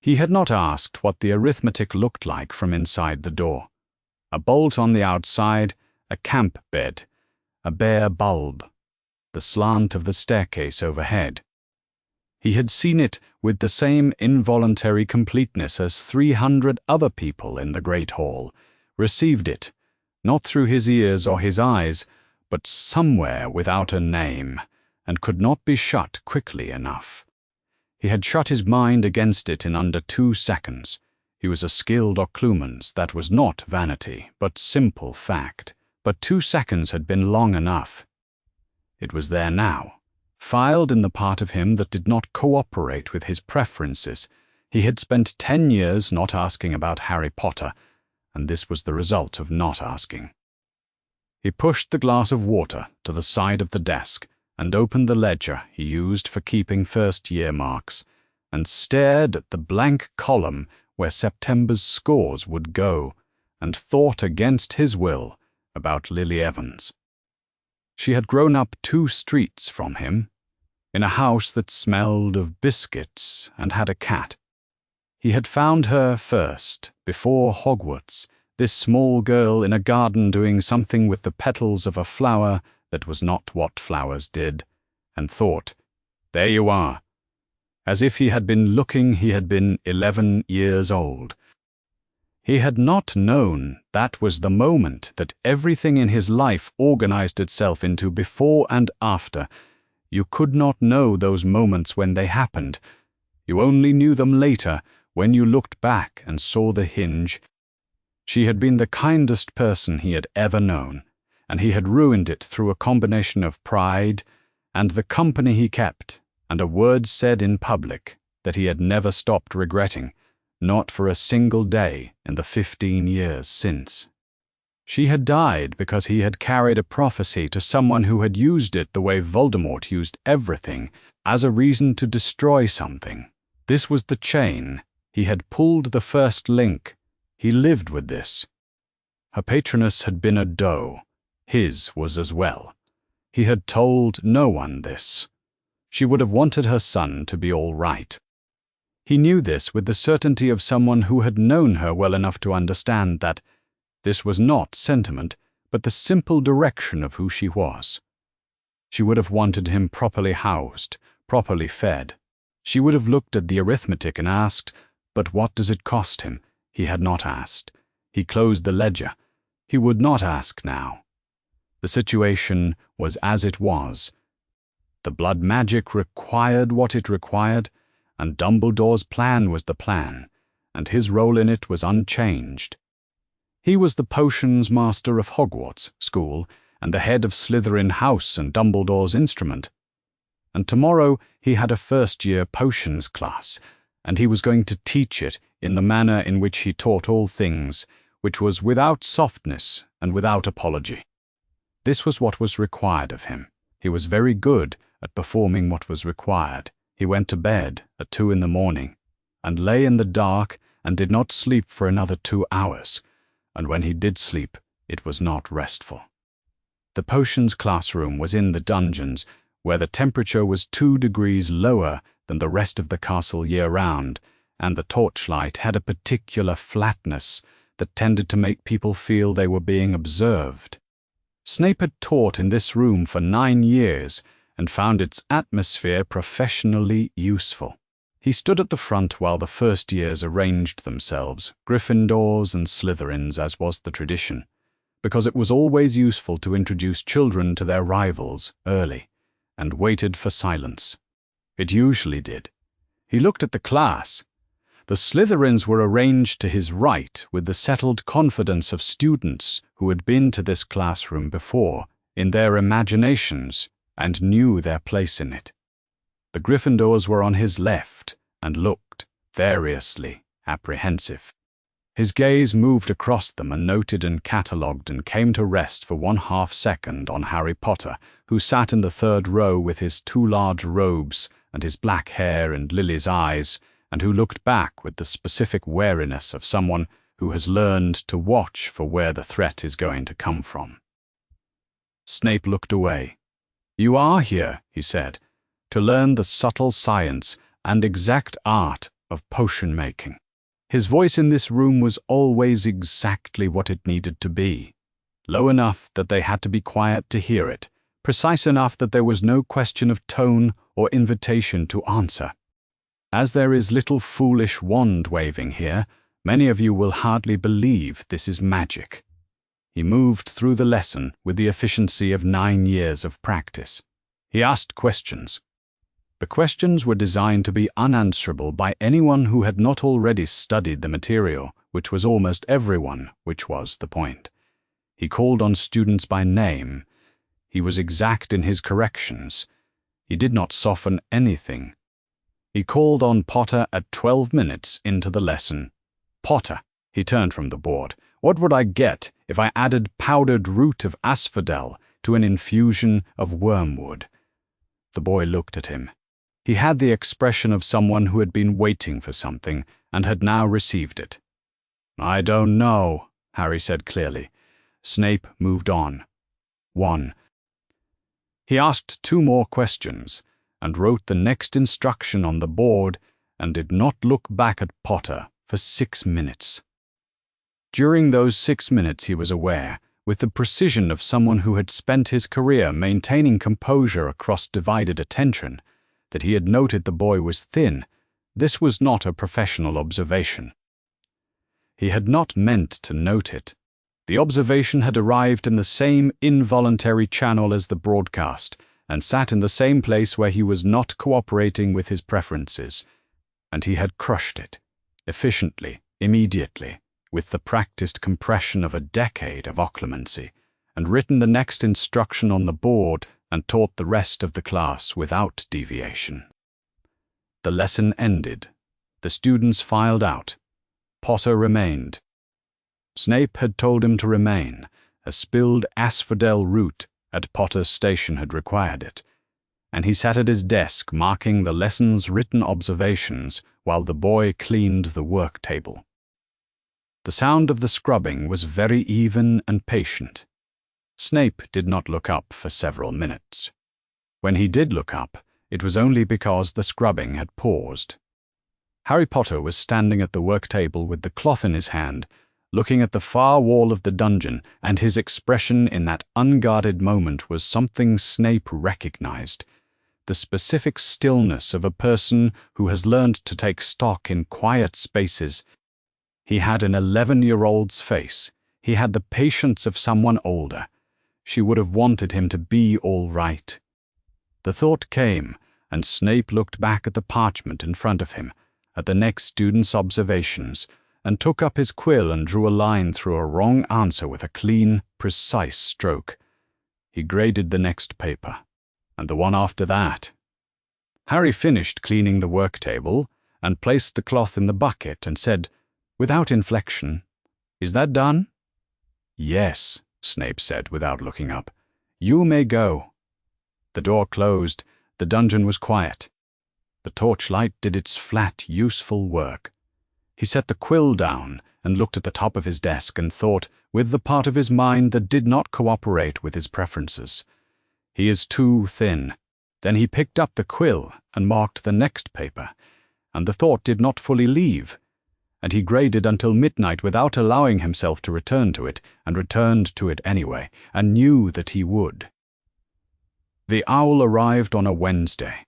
He had not asked what the arithmetic looked like from inside the door. A bolt on the outside, a camp bed, a bare bulb, the slant of the staircase overhead. He had seen it with the same involuntary completeness as 300 other people in the great hall, received it, not through his ears or his eyes, but somewhere without a name, and could not be shut quickly enough. He had shut his mind against it in under 2 seconds. He was a skilled occlumens, that was not vanity, but simple fact. But 2 seconds had been long enough. It was there now, filed in the part of him that did not cooperate with his preferences. He had spent 10 years not asking about Harry Potter, and this was the result of not asking. He pushed the glass of water to the side of the desk and opened the ledger he used for keeping first-year marks, and stared at the blank column where September's scores would go, and thought against his will about Lily Evans. She had grown up 2 streets from him, in a house that smelled of biscuits and had a cat. He had found her first, before Hogwarts, this small girl in a garden doing something with the petals of a flower that was not what flowers did, and thought, there you are. As if he had been looking, he had been 11 years old. He had not known that was the moment that everything in his life organized itself into before and after. You could not know those moments when they happened. You only knew them later, when you looked back and saw the hinge. She had been the kindest person he had ever known, and he had ruined it through a combination of pride and the company he kept and a word said in public that he had never stopped regretting, not for a single day in the 15 years since. She had died because he had carried a prophecy to someone who had used it the way Voldemort used everything, as a reason to destroy something. This was the chain. He had pulled the first link. He lived with this. Her patroness had been a doe. His was as well. He had told no one this. She would have wanted her son to be all right. He knew this with the certainty of someone who had known her well enough to understand that this was not sentiment, but the simple direction of who she was. She would have wanted him properly housed, properly fed. She would have looked at the arithmetic and asked, but what does it cost him? He had not asked. He closed the ledger. He would not ask now. The situation was as it was. The blood magic required what it required, and Dumbledore's plan was the plan, and his role in it was unchanged. He was the potions master of Hogwarts school and the head of Slytherin House and Dumbledore's instrument. And tomorrow he had a first-year potions class, and he was going to teach it in the manner in which he taught all things, which was without softness and without apology. This was what was required of him. He was very good at performing what was required. He went to bed at 2 in the morning, and lay in the dark and did not sleep for another 2 hours, and when he did sleep, it was not restful. The potions classroom was in the dungeons, where the temperature was 2 degrees lower than the rest of the castle year-round, and the torchlight had a particular flatness that tended to make people feel they were being observed. Snape had taught in this room for 9 years and found its atmosphere professionally useful. He stood at the front while the first years arranged themselves, Gryffindors and Slytherins as was the tradition, because it was always useful to introduce children to their rivals early, and waited for silence. It usually did. He looked at the class. The Slytherins were arranged to his right with the settled confidence of students who had been to this classroom before, in their imaginations, and knew their place in it. The Gryffindors were on his left and looked, variously, apprehensive. His gaze moved across them and noted and catalogued and came to rest for 1/2 second on Harry Potter, who sat in the 3rd row with his 2 large robes and his black hair and Lily's eyes, and who looked back with the specific wariness of someone who has learned to watch for where the threat is going to come from. Snape looked away. "You are here," he said, "to learn the subtle science and exact art of potion-making." His voice in this room was always exactly what it needed to be. Low enough that they had to be quiet to hear it, precise enough that there was no question of tone or invitation to answer. As there is little foolish wand-waving here, many of you will hardly believe this is magic. He moved through the lesson with the efficiency of 9 years of practice. He asked questions. The questions were designed to be unanswerable by anyone who had not already studied the material, which was almost everyone, which was the point. He called on students by name. He was exact in his corrections. He did not soften anything. He called on Potter at 12 minutes into the lesson. "Potter," he turned from the board, "what would I get if I added powdered root of asphodel to an infusion of wormwood?" The boy looked at him. He had the expression of someone who had been waiting for something and had now received it. "I don't know," Harry said clearly. Snape moved on. 1. He asked 2 more questions and wrote the next instruction on the board and did not look back at Potter for 6 minutes. During those 6 minutes he was aware, with the precision of someone who had spent his career maintaining composure across divided attention, that he had noted the boy was thin. This was not a professional observation. He had not meant to note it. The observation had arrived in the same involuntary channel as the broadcast, and sat in the same place where he was not cooperating with his preferences, and he had crushed it, efficiently, immediately, with the practiced compression of a decade of occlumency, and written the next instruction on the board and taught the rest of the class without deviation. The lesson ended. The students filed out. Potter remained. Snape had told him to remain. A spilled asphodel root at Potter's station had required it, and he sat at his desk marking the lesson's written observations while the boy cleaned the work table. The sound of the scrubbing was very even and patient. Snape did not look up for several minutes. When he did look up, it was only because the scrubbing had paused. Harry Potter was standing at the work table with the cloth in his hand, looking at the far wall of the dungeon, and his expression in that unguarded moment was something Snape recognized, the specific stillness of a person who has learned to take stock in quiet spaces. He had an 11-year-old's face. He had the patience of someone older. She would have wanted him to be all right. The thought came, and Snape looked back at the parchment in front of him, at the next student's observations, and took up his quill and drew a line through a wrong answer with a clean, precise stroke. He graded the next paper, and the one after that. Harry finished cleaning the work table and placed the cloth in the bucket and said, without inflection, "Is that done?" "Yes," Snape said without looking up. "You may go." The door closed. The dungeon was quiet. The torchlight did its flat, useful work. He set the quill down and looked at the top of his desk and thought with the part of his mind that did not cooperate with his preferences. He is too thin. Then he picked up the quill and marked the next paper, and the thought did not fully leave, and he graded until midnight without allowing himself to return to it, and returned to it anyway, and knew that he would. The owl arrived on a Wednesday.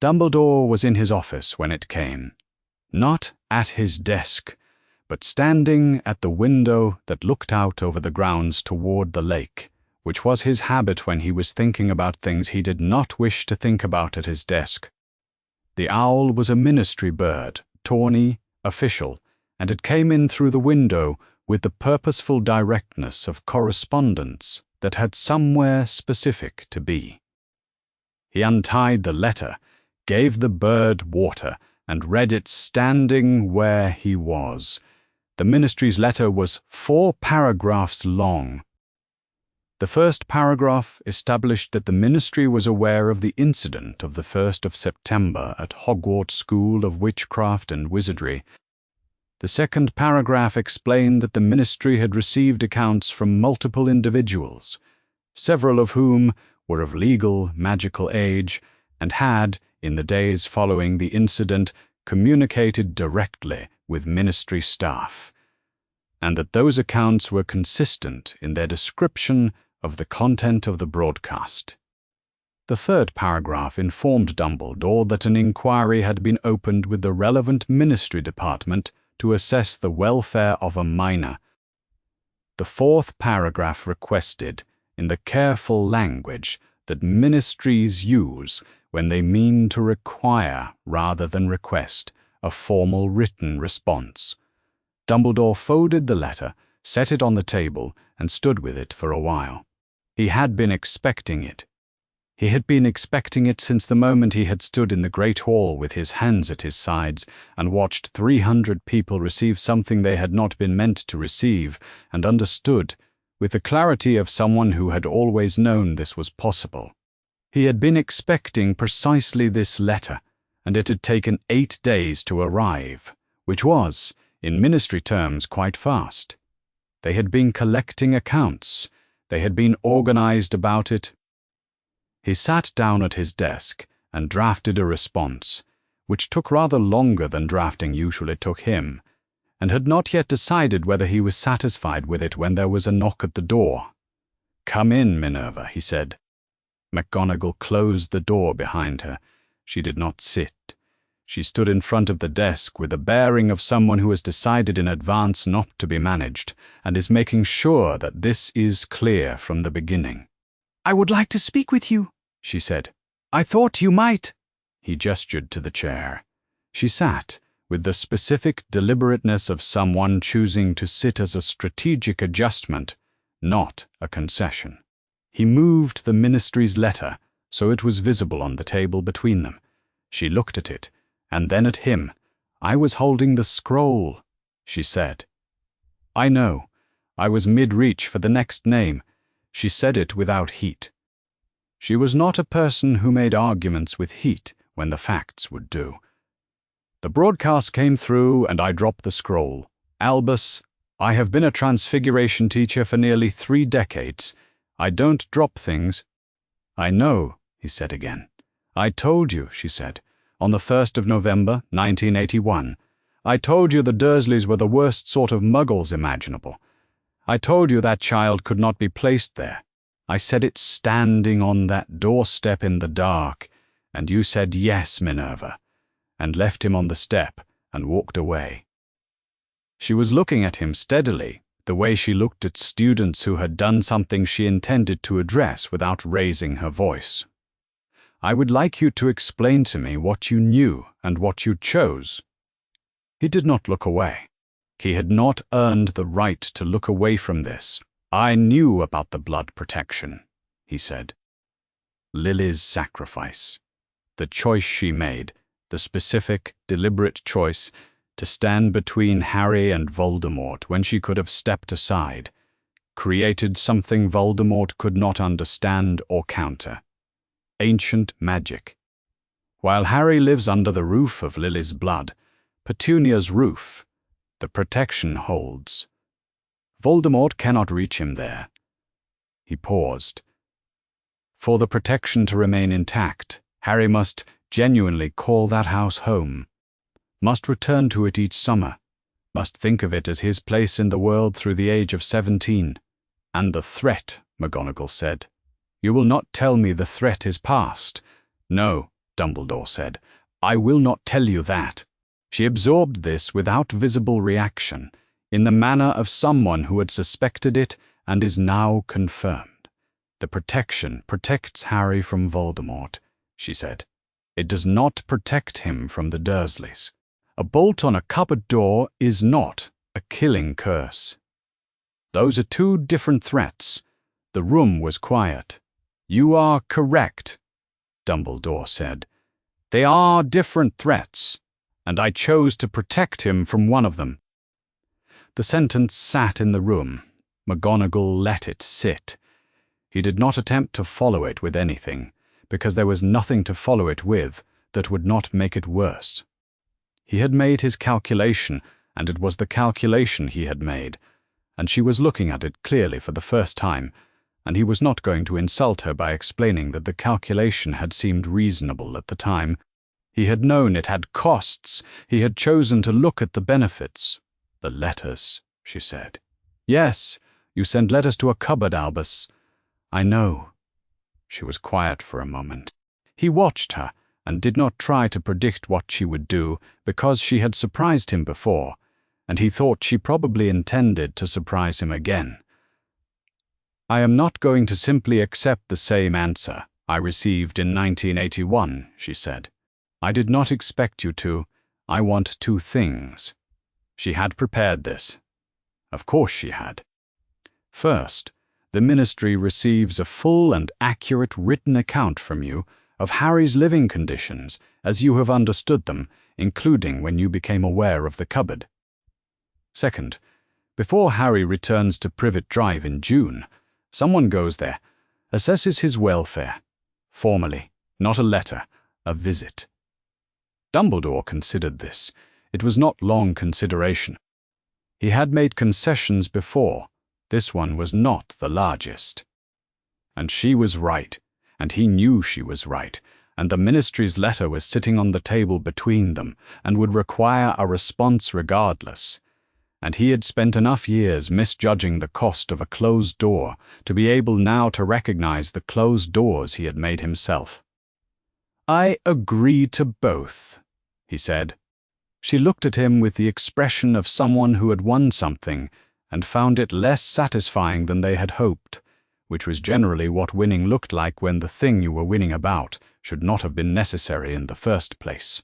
Dumbledore was in his office when it came, not at his desk, but standing at the window that looked out over the grounds toward the lake, which was his habit when he was thinking about things he did not wish to think about at his desk. The owl was a ministry bird, tawny, official, and it came in through the window with the purposeful directness of correspondence that had somewhere specific to be. He untied the letter, gave the bird water, and read it standing where he was. The ministry's letter was 4 paragraphs long. The first paragraph established that the ministry was aware of the incident of the 1st of September at Hogwarts School of Witchcraft and Wizardry. The second paragraph explained that the ministry had received accounts from multiple individuals, several of whom were of legal, magical age, and had, in the days following the incident, communicated directly with ministry staff, and that those accounts were consistent in their description of the content of the broadcast. The third paragraph informed Dumbledore that an inquiry had been opened with the relevant ministry department to assess the welfare of a minor. The fourth paragraph requested, in the careful language that ministries use when they mean to require rather than request, a formal written response. Dumbledore folded the letter, set it on the table, and stood with it for a while. He had been expecting it. He had been expecting it since the moment he had stood in the great hall with his hands at his sides and watched 300 people receive something they had not been meant to receive, and understood, with the clarity of someone who had always known this was possible. He had been expecting precisely this letter, and it had taken 8 days to arrive, which was, in ministry terms, quite fast. They had been collecting accounts. They had been organized about it. He sat down at his desk and drafted a response, which took rather longer than drafting usually took him, and had not yet decided whether he was satisfied with it when there was a knock at the door. "Come in, Minerva," he said. McGonagall closed the door behind her. She did not sit. She stood in front of the desk with the bearing of someone who has decided in advance not to be managed, and is making sure that this is clear from the beginning. "I would like to speak with you," she said. "I thought you might." He gestured to the chair. She sat, with the specific deliberateness of someone choosing to sit as a strategic adjustment, not a concession. He moved the ministry's letter so it was visible on the table between them. She looked at it, and then at him. "I was holding the scroll," she said. "I know. I was mid-reach for the next name." She said it without heat. She was not a person who made arguments with heat when the facts would do. "The broadcast came through and I dropped the scroll. Albus, I have been a transfiguration teacher for nearly 3 decades. I don't drop things." "I know," he said again. "I told you," she said, "on the 1st of November, 1981. I told you the Dursleys were the worst sort of muggles imaginable. I told you that child could not be placed there. I said it standing on that doorstep in the dark, and you said yes, Minerva, and left him on the step and walked away." She was looking at him steadily, the way she looked at students who had done something she intended to address without raising her voice. "I would like you to explain to me what you knew and what you chose." He did not look away. He had not earned the right to look away from this. "I knew about the blood protection," he said. Lily's sacrifice. The choice she made, the specific, deliberate choice to stand between Harry and Voldemort when she could have stepped aside, created something Voldemort could not understand or counter. Ancient magic. While Harry lives under the roof of Lily's blood, Petunia's roof. The protection holds. Voldemort cannot reach him there. He paused. For the protection to remain intact, Harry must genuinely call that house home, must return to it each summer, must think of it as his place in the world through the age of 17. And the threat, McGonagall said. You will not tell me the threat is past. No, Dumbledore said. I will not tell you that. She absorbed this without visible reaction, in the manner of someone who had suspected it and is now confirmed. The protection protects Harry from Voldemort, she said. It does not protect him from the Dursleys. A bolt on a cupboard door is not a killing curse. Those are two different threats. The room was quiet. You are correct, Dumbledore said. They are different threats, and I chose to protect him from one of them. The sentence sat in the room. McGonagall let it sit. He did not attempt to follow it with anything, because there was nothing to follow it with that would not make it worse. He had made his calculation, and it was the calculation he had made, and she was looking at it clearly for the first time, and he was not going to insult her by explaining that the calculation had seemed reasonable at the time. He had known it had costs. He had chosen to look at the benefits. The letters, she said. Yes, you send letters to a cupboard, Albus. I know. She was quiet for a moment. He watched her and did not try to predict what she would do because she had surprised him before, and he thought she probably intended to surprise him again. I am not going to simply accept the same answer I received in 1981, she said. I did not expect you to. I want two things. She had prepared this. Of course she had. First, the Ministry receives a full and accurate written account from you of Harry's living conditions as you have understood them, including when you became aware of the cupboard. Second, before Harry returns to Privet Drive in June, someone goes there, assesses his welfare. Formally, not a letter, a visit. Dumbledore considered this. It was not long consideration. He had made concessions before. This one was not the largest. And she was right, and he knew she was right, and the Ministry's letter was sitting on the table between them and would require a response regardless. And he had spent enough years misjudging the cost of a closed door to be able now to recognize the closed doors he had made himself. I agree to both, he said. She looked at him with the expression of someone who had won something and found it less satisfying than they had hoped, which was generally what winning looked like when the thing you were winning about should not have been necessary in the first place.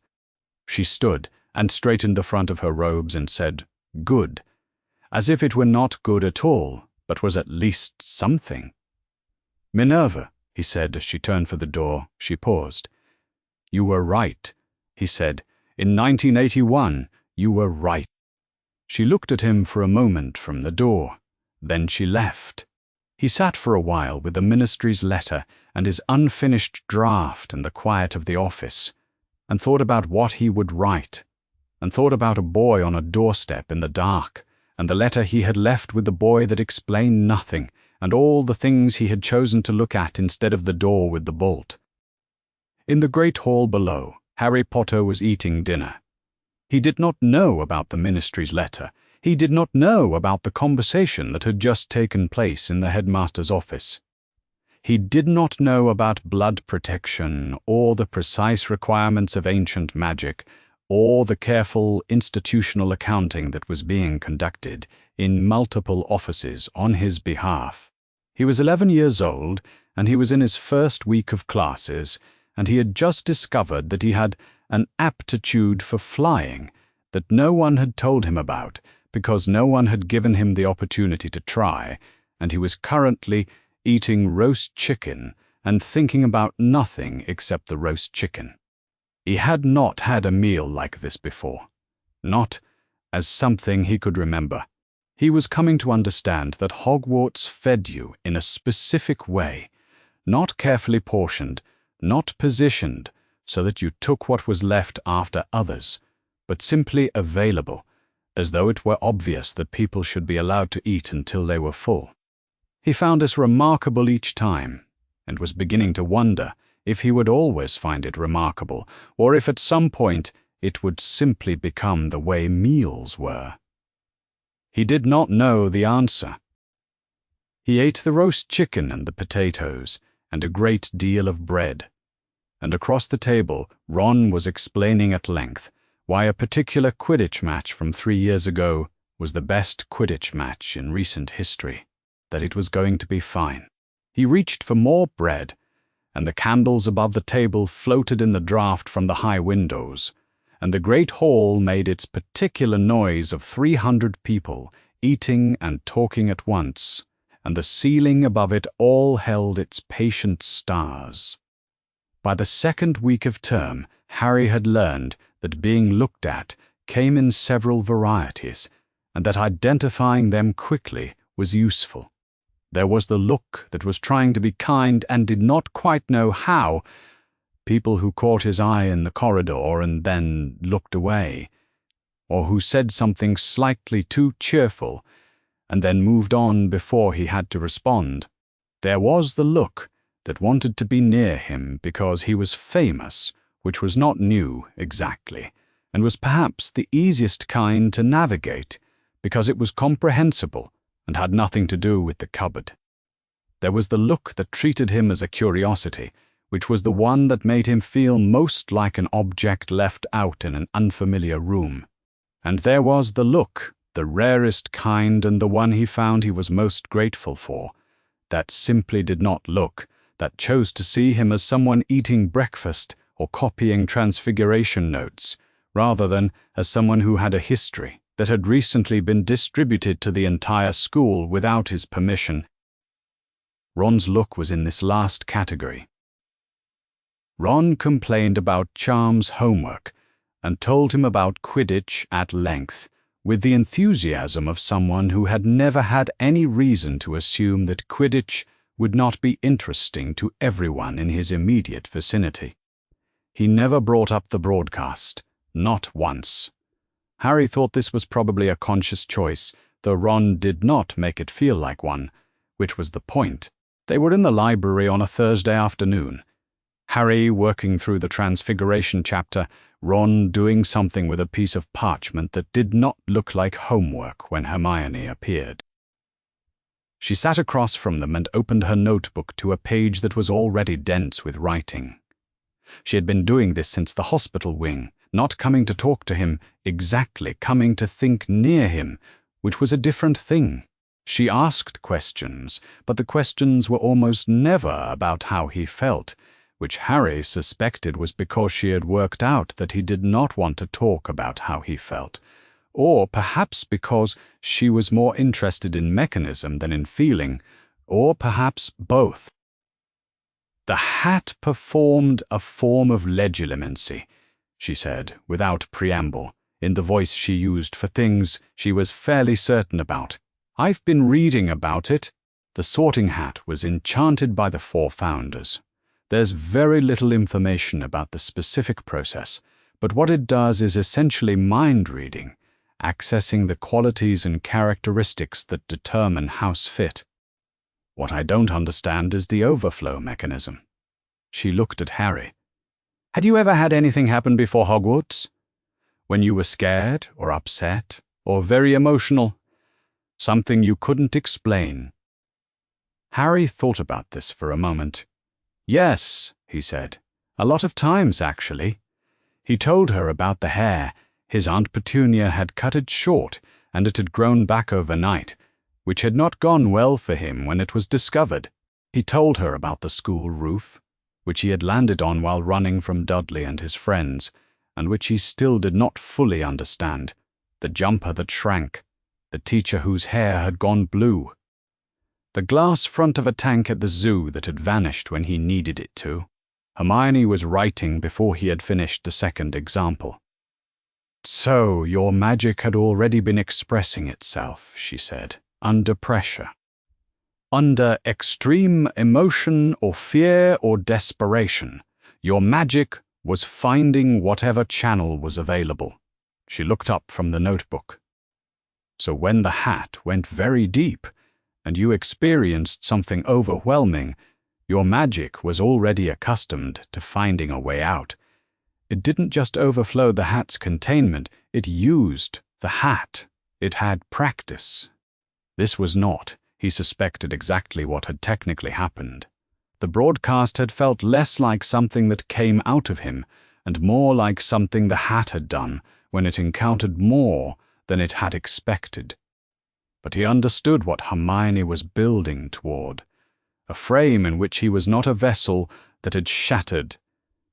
She stood and straightened the front of her robes and said, good, as if it were not good at all, but was at least something. Minerva, he said as she turned for the door. She paused. You were right, he said. In 1981, you were right. She looked at him for a moment from the door. Then she left. He sat for a while with the Ministry's letter and his unfinished draft in the quiet of the office, and thought about what he would write, and thought about a boy on a doorstep in the dark, and the letter he had left with the boy that explained nothing, and all the things he had chosen to look at instead of the door with the bolt. In the great hall below, Harry Potter was eating dinner. He did not know about the Ministry's letter. He did not know about the conversation that had just taken place in the headmaster's office. He did not know about blood protection, or the precise requirements of ancient magic, or the careful institutional accounting that was being conducted in multiple offices on his behalf. He was 11 years old, and he was in his first week of classes, and he had just discovered that he had an aptitude for flying that no one had told him about because no one had given him the opportunity to try, and he was currently eating roast chicken and thinking about nothing except the roast chicken. He had not had a meal like this before, not as something he could remember. He was coming to understand that Hogwarts fed you in a specific way, not carefully portioned, not positioned so that you took what was left after others, but simply available, as though it were obvious that people should be allowed to eat until they were full. He found this remarkable each time, and was beginning to wonder if he would always find it remarkable, or if at some point it would simply become the way meals were. He did not know the answer. He ate the roast chicken and the potatoes, and a great deal of bread. And across the table, Ron was explaining at length why a particular Quidditch match from 3 years ago was the best Quidditch match in recent history, that it was going to be fine. He reached for more bread, and the candles above the table floated in the draught from the high windows, and the great hall made its particular noise of 300 people eating and talking at once, and the ceiling above it all held its patient stars. By the second week of term, Harry had learned that being looked at came in several varieties, and that identifying them quickly was useful. There was the look that was trying to be kind and did not quite know how, people who caught his eye in the corridor and then looked away, or who said something slightly too cheerful and then moved on before he had to respond. There was the look that wanted to be near him because he was famous, which was not new exactly, and was perhaps the easiest kind to navigate because it was comprehensible and had nothing to do with the cupboard. There was the look that treated him as a curiosity, which was the one that made him feel most like an object left out in an unfamiliar room. And there was the look, the rarest kind and the one he found he was most grateful for, that simply did not look, that chose to see him as someone eating breakfast or copying transfiguration notes, rather than as someone who had a history that had recently been distributed to the entire school without his permission. Ron's look was in this last category. Ron complained about Charm's homework and told him about Quidditch at length, with the enthusiasm of someone who had never had any reason to assume that Quidditch would not be interesting to everyone in his immediate vicinity. He never brought up the broadcast, not once. Harry thought this was probably a conscious choice, though Ron did not make it feel like one, which was the point. They were in the library on a Thursday afternoon. Harry working through the Transfiguration chapter, Ron doing something with a piece of parchment that did not look like homework when Hermione appeared. She sat across from them and opened her notebook to a page that was already dense with writing. She had been doing this since the hospital wing, not coming to talk to him, exactly coming to think near him, which was a different thing. She asked questions, but the questions were almost never about how he felt, which Harry suspected was because she had worked out that he did not want to talk about how he felt, or perhaps because she was more interested in mechanism than in feeling, or perhaps both. The hat performed a form of legilimency, she said, without preamble, in the voice she used for things she was fairly certain about. I've been reading about it. The sorting hat was enchanted by the 4 founders. There's very little information about the specific process, but what it does is essentially mind reading, accessing the qualities and characteristics that determine house fit. What I don't understand is the overflow mechanism. She looked at Harry. Had you ever had anything happen before Hogwarts? When you were scared or upset or very emotional? Something you couldn't explain? Harry thought about this for a moment. Yes, he said. A lot of times, actually. He told her about the hair. His Aunt Petunia had cut it short, and it had grown back overnight, which had not gone well for him when it was discovered. He told her about the school roof, which he had landed on while running from Dudley and his friends, and which he still did not fully understand. The jumper that shrank, the teacher whose hair had gone blue, the glass front of a tank at the zoo that had vanished when he needed it to. Hermione was writing before he had finished the second example. So your magic had already been expressing itself, she said, under pressure. Under extreme emotion or fear or desperation, your magic was finding whatever channel was available. She looked up from the notebook. So when the hat went very deep, and you experienced something overwhelming, your magic was already accustomed to finding a way out. It didn't just overflow the hat's containment, it used the hat. It had practice. This was not, he suspected, exactly what had technically happened. The broadcast had felt less like something that came out of him, and more like something the hat had done when it encountered more than it had expected. But he understood what Hermione was building toward, a frame in which he was not a vessel that had shattered,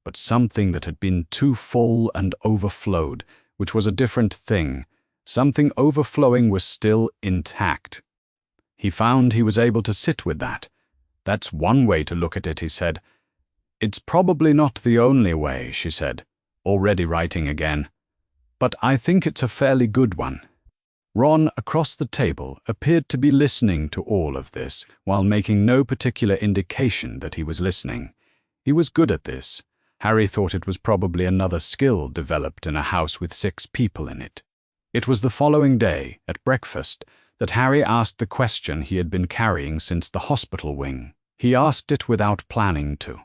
but something that had been too full and overflowed, which was a different thing. Something overflowing was still intact. He found he was able to sit with that. That's one way to look at it, he said. It's probably not the only way, she said, already writing again. But I think it's a fairly good one. Ron, across the table, appeared to be listening to all of this, while making no particular indication that he was listening. He was good at this. Harry thought it was probably another skill developed in a house with 6 people in it. It was the following day, at breakfast, that Harry asked the question he had been carrying since the hospital wing. He asked it without planning to.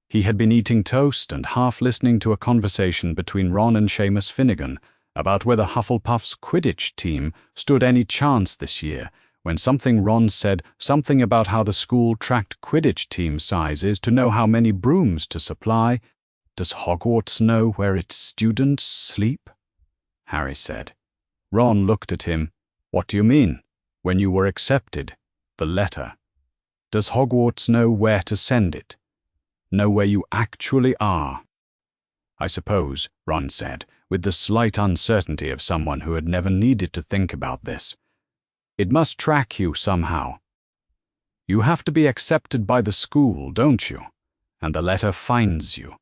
He had been eating toast and half listening to a conversation between Ron and Seamus Finnegan about whether Hufflepuff's Quidditch team stood any chance this year, when Ron said something about how the school tracked Quidditch team sizes to know how many brooms to supply. Does Hogwarts know where its students sleep? Harry said. Ron looked at him. What do you mean? When you were accepted? The letter. Does Hogwarts know where to send it? Know where you actually are? I suppose, Ron said, with the slight uncertainty of someone who had never needed to think about this. It must track you somehow. You have to be accepted by the school, don't you? And the letter finds you.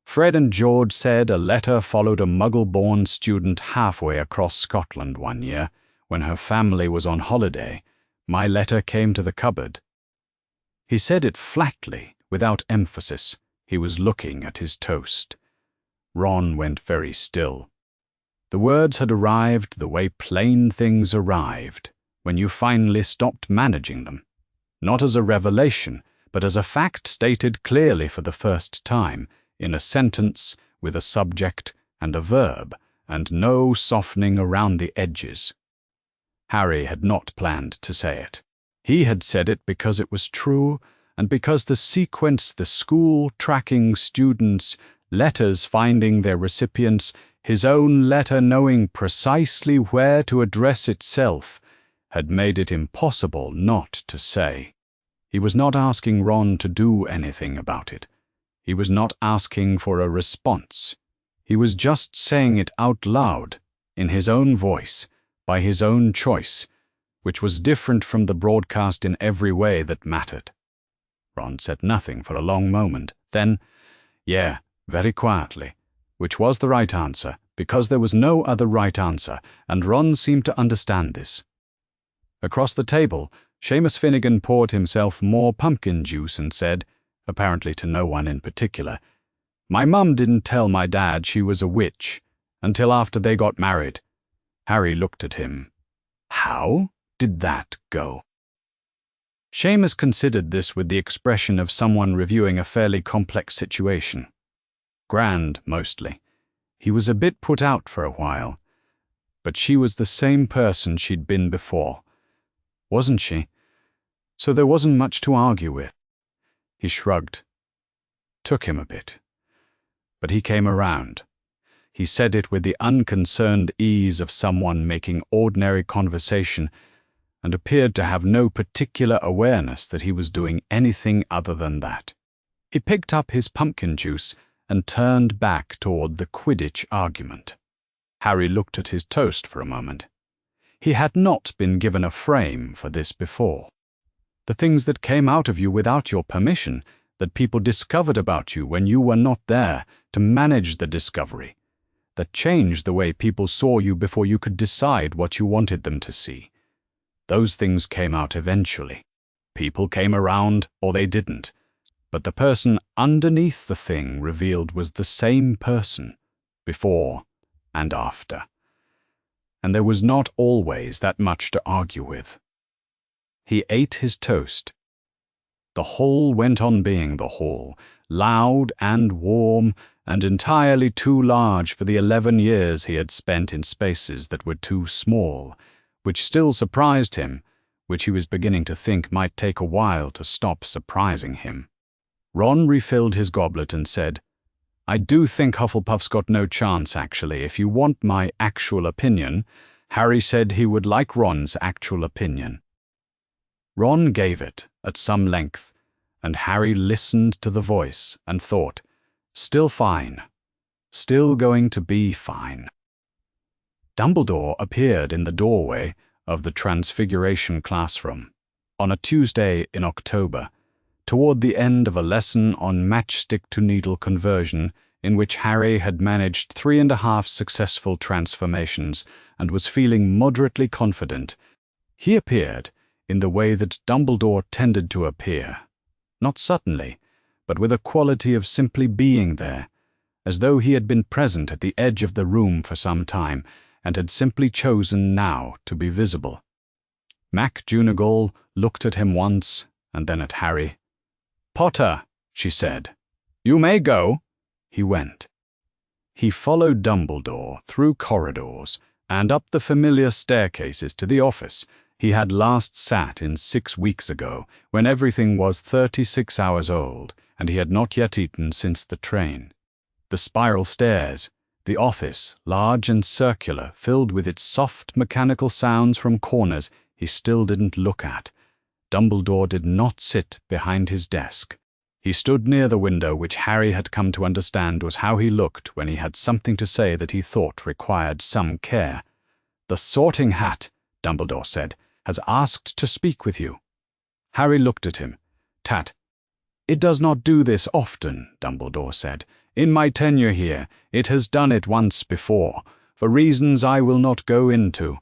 Fred and George said a letter followed a Muggle-born student halfway across Scotland one year, when her family was on holiday. My letter came to the cupboard. He said it flatly, without emphasis. He was looking at his toast. Ron went very still. The words had arrived the way plain things arrived, when you finally stopped managing them. Not as a revelation, but as a fact stated clearly for the first time, in a sentence with a subject and a verb, and no softening around the edges. Harry had not planned to say it. He had said it because it was true, and because the sequence, the school tracking students, letters finding their recipients, his own letter knowing precisely where to address itself, had made it impossible not to say. He was not asking Ron to do anything about it. He was not asking for a response. He was just saying it out loud, in his own voice, by his own choice, which was different from the broadcast in every way that mattered. Ron said nothing for a long moment. Then, yeah, very quietly, which was the right answer, because there was no other right answer, and Ron seemed to understand this. Across the table, Seamus Finnegan poured himself more pumpkin juice and said, apparently to no one in particular, My mum didn't tell my dad she was a witch until after they got married. Harry looked at him. How did that go? Seamus considered this with the expression of someone reviewing a fairly complex situation. Grand, mostly. He was a bit put out for a while. But she was the same person she'd been before. Wasn't she? So there wasn't much to argue with. He shrugged. Took him a bit. But he came around. He said it with the unconcerned ease of someone making ordinary conversation, and appeared to have no particular awareness that he was doing anything other than that. He picked up his pumpkin juice and turned back toward the Quidditch argument. Harry looked at his toast for a moment. He had not been given a frame for this before. The things that came out of you without your permission, that people discovered about you when you were not there to manage the discovery, that changed the way people saw you before you could decide what you wanted them to see. Those things came out eventually. People came around, or they didn't. But the person underneath the thing revealed was the same person, before and after. And there was not always that much to argue with. He ate his toast. The hall went on being the hall, loud and warm and entirely too large for the 11 years he had spent in spaces that were too small, which still surprised him, which he was beginning to think might take a while to stop surprising him. Ron refilled his goblet and said, "I do think Hufflepuff's got no chance, actually. If you want my actual opinion," Harry said he would like Ron's actual opinion. Ron gave it at some length, and Harry listened to the voice and thought, still fine. Still going to be fine. Dumbledore appeared in the doorway of the Transfiguration classroom on a Tuesday in October, toward the end of a lesson on matchstick-to-needle conversion in which Harry had managed 3.5 successful transformations and was feeling moderately confident. He appeared in the way that Dumbledore tended to appear, not suddenly, but with a quality of simply being there, as though he had been present at the edge of the room for some time and had simply chosen now to be visible. McGonagall looked at him once and then at Harry. "Potter," she said. "You may go." He went. He followed Dumbledore through corridors and up the familiar staircases to the office he had last sat in 6 weeks ago, when everything was 36 hours old and he had not yet eaten since the train. The spiral stairs, the office, large and circular, filled with its soft mechanical sounds from corners he still didn't look at. Dumbledore did not sit behind his desk. He stood near the window, which Harry had come to understand was how he looked when he had something to say that he thought required some care. "The Sorting Hat," Dumbledore said, "has asked to speak with you." Harry looked at him. "Tat." "It does not do this often," Dumbledore said. "In my tenure here, it has done it once before, for reasons I will not go into.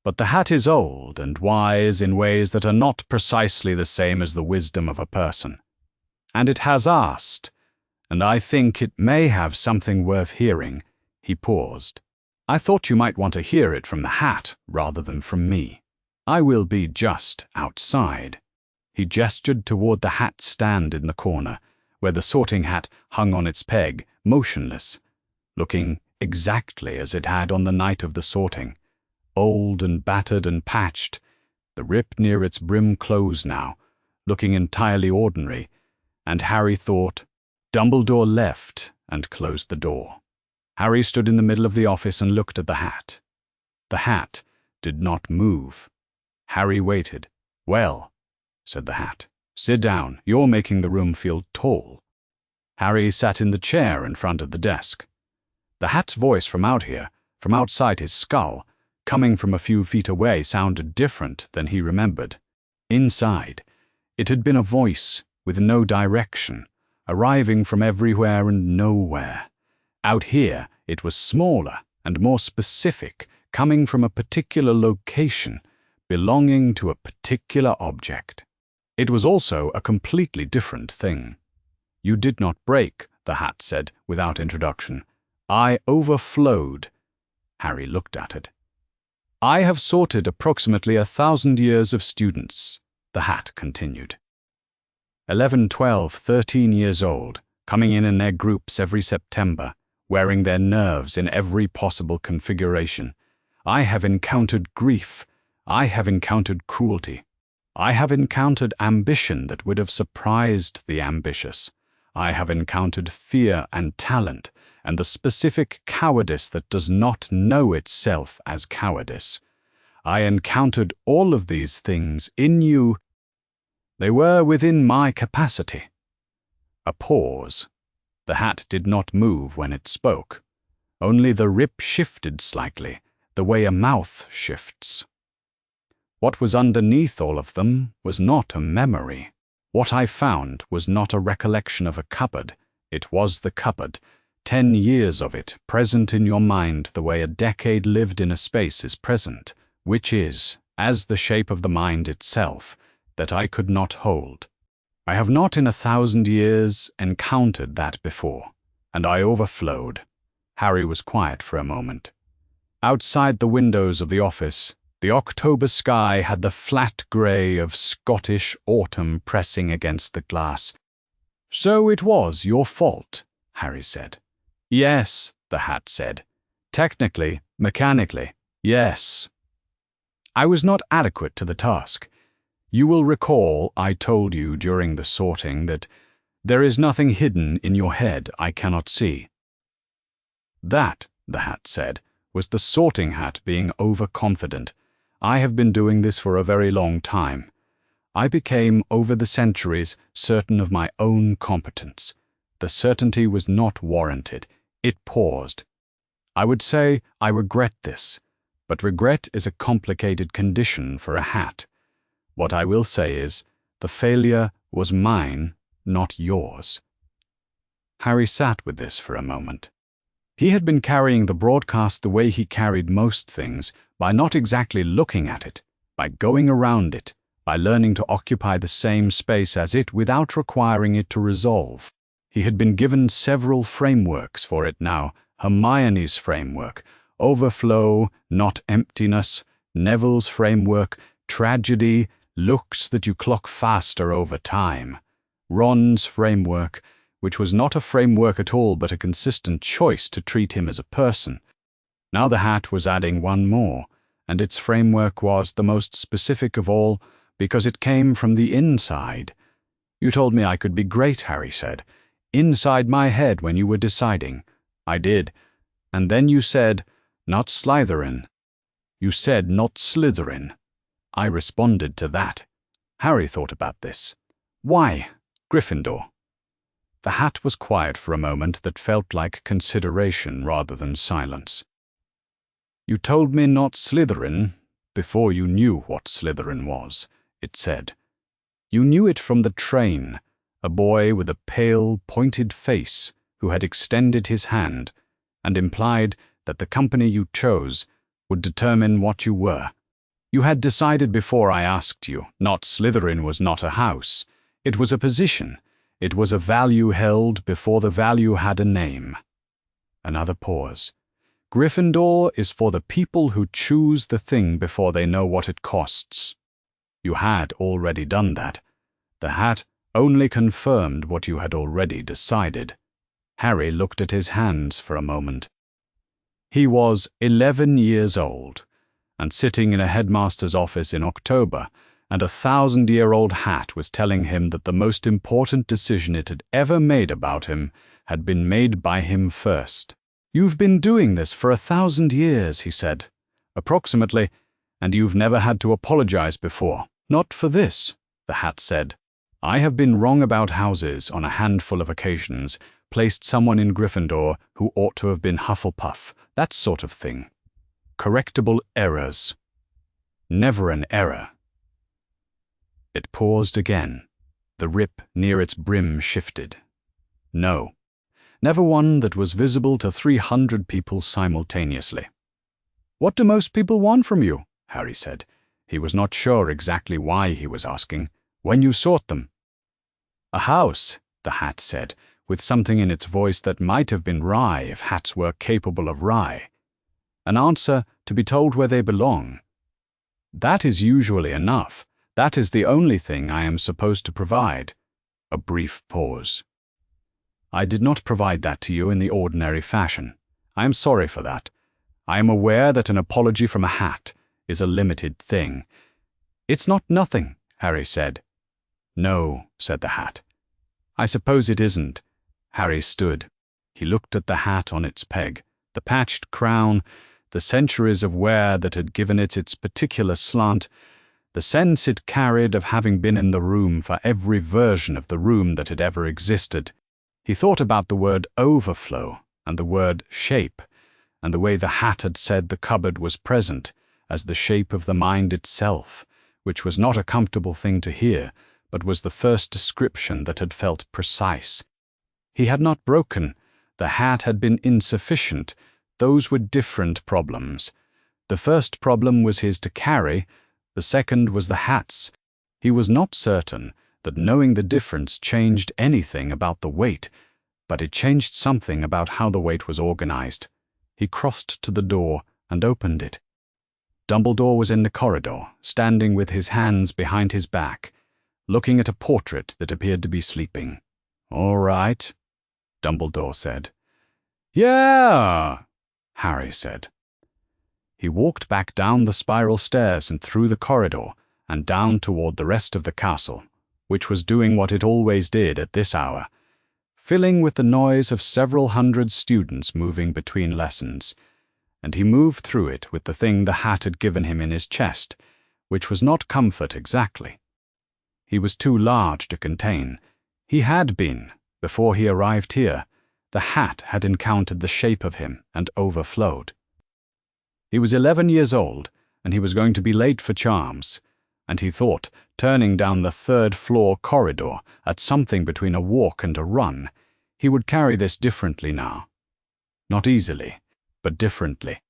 But the hat is old and wise in ways that are not precisely the same as the wisdom of a person. And it has asked, and I think it may have something worth hearing." He paused. "I thought you might want to hear it from the hat rather than from me. I will be just outside." He gestured toward the hat stand in the corner, where the sorting hat hung on its peg, motionless, looking exactly as it had on the night of the sorting, old and battered and patched, the rip near its brim closed now, looking entirely ordinary, and Harry thought. Dumbledore left and closed the door. Harry stood in the middle of the office and looked at the hat. The hat did not move. Harry waited. "Well," said the hat, "sit down. You're making the room feel tall." Harry sat in the chair in front of the desk. The hat's voice from out here, from outside his skull, coming from a few feet away, sounded different than he remembered. Inside, it had been a voice with no direction, arriving from everywhere and nowhere. Out here, it was smaller and more specific, coming from a particular location, belonging to a particular object. It was also a completely different thing. "You did not break," the hat said without introduction. "I overflowed." Harry looked at it. "I have sorted approximately 1,000 years of students," the hat continued. 11, 12, 13 years old, coming in their groups every September, wearing their nerves in every possible configuration. I have encountered grief. I have encountered cruelty. I have encountered ambition that would have surprised the ambitious. I have encountered fear and talent, and the specific cowardice that does not know itself as cowardice. I encountered all of these things in you. They were within my capacity." A pause. The hat did not move when it spoke. Only the rip shifted slightly, the way a mouth shifts. What was underneath all of them was not a memory. What I found was not a recollection of a cupboard. It was the cupboard, 10 years of it, present in your mind the way a decade lived in a space is present, which is, as the shape of the mind itself, that I could not hold. I have not in 1,000 years encountered that before, and I overflowed. Harry was quiet for a moment. Outside the windows of the office, the October sky had the flat grey of Scottish autumn pressing against the glass. "So it was your fault," Harry said. "Yes," the Hat said. "Technically, mechanically, yes. I was not adequate to the task. You will recall I told you during the sorting that there is nothing hidden in your head I cannot see." That, the Hat said, was the sorting hat being overconfident. I have been doing this for a very long time. I became, over the centuries, certain of my own competence. The certainty was not warranted. It paused. I would say I regret this, but regret is a complicated condition for a hat. What I will say is, the failure was mine, not yours. Harry sat with this for a moment. He had been carrying the broadcast the way he carried most things, by not exactly looking at it, by going around it, by learning to occupy the same space as it without requiring it to resolve. He had been given several frameworks for it now: Hermione's framework, overflow, not emptiness; Neville's framework, tragedy, looks that you clock faster over time; Ron's framework, which was not a framework at all but a consistent choice to treat him as a person. Now the Hat was adding one more, and its framework was the most specific of all because it came from the inside. "You told me I could be great," Harry said, "inside my head when you were deciding." "I did. And then you said, 'Not Slytherin.'" "You said, 'Not Slytherin.' I responded to that." Harry thought about this. "Why Gryffindor?" The Hat was quiet for a moment that felt like consideration rather than silence. "You told me not Slytherin before you knew what Slytherin was," it said. "You knew it from the train, a boy with a pale, pointed face who had extended his hand, and implied that the company you chose would determine what you were. You had decided before I asked you. Not Slytherin was not a house. It was a position. It was a value held before the value had a name." Another pause. "Gryffindor is for the people who choose the thing before they know what it costs." You had already done that. The Hat only confirmed what you had already decided. Harry looked at his hands for a moment. He was 11 years old, and sitting in a headmaster's office in October, and a 1,000-year-old Hat was telling him that the most important decision it had ever made about him had been made by him first. "You've been doing this for 1,000 years, he said. "Approximately, and you've never had to apologize before." "Not for this," the Hat said. "I have been wrong about houses on a handful of occasions, placed someone in Gryffindor who ought to have been Hufflepuff, that sort of thing. Correctable errors. Never an error." It paused again. The rip near its brim shifted. "No, never one that was visible to 300 people simultaneously." "What do most people want from you?" Harry said. He was not sure exactly why he was asking. "When you sort them." "A house," the Hat said, with something in its voice that might have been wry if hats were capable of wry. "An answer to be told where they belong. That is usually enough. That is the only thing I am supposed to provide." A brief pause. "I did not provide that to you in the ordinary fashion. I am sorry for that. I am aware that an apology from a Hat is a limited thing." "It's not nothing," Harry said. "No," said the Hat. "I suppose it isn't." Harry stood. He looked at the hat on its peg, the patched crown, the centuries of wear that had given it its particular slant, the sense it carried of having been in the room for every version of the room that had ever existed. He thought about the word overflow and the word shape, and the way the Hat had said the cupboard was present as the shape of the mind itself, which was not a comfortable thing to hear, but was the first description that had felt precise. He had not broken. The Hat had been insufficient. Those were different problems. The first problem was his to carry. The second was the Hat's. He was not certain that knowing the difference changed anything about the weight. but it changed something about how the weight was organized. He crossed to the door and opened it. Dumbledore was in the corridor, standing with his hands behind his back, looking at a portrait that appeared to be sleeping. "All right," Dumbledore said. "Yeah," Harry said. He walked back down the spiral stairs and through the corridor and down toward the rest of the castle, which was doing what it always did at this hour, filling with the noise of several hundred students moving between lessons, and he moved through it with the thing the hat had given him in his chest, which was not comfort exactly. He was too large to contain. He had been, before he arrived here. The hat had encountered the shape of him and overflowed. He was 11 years old, and he was going to be late for charms, and he thought, turning down the 3rd-floor corridor at something between a walk and a run, he would carry this differently now. Not easily, but differently.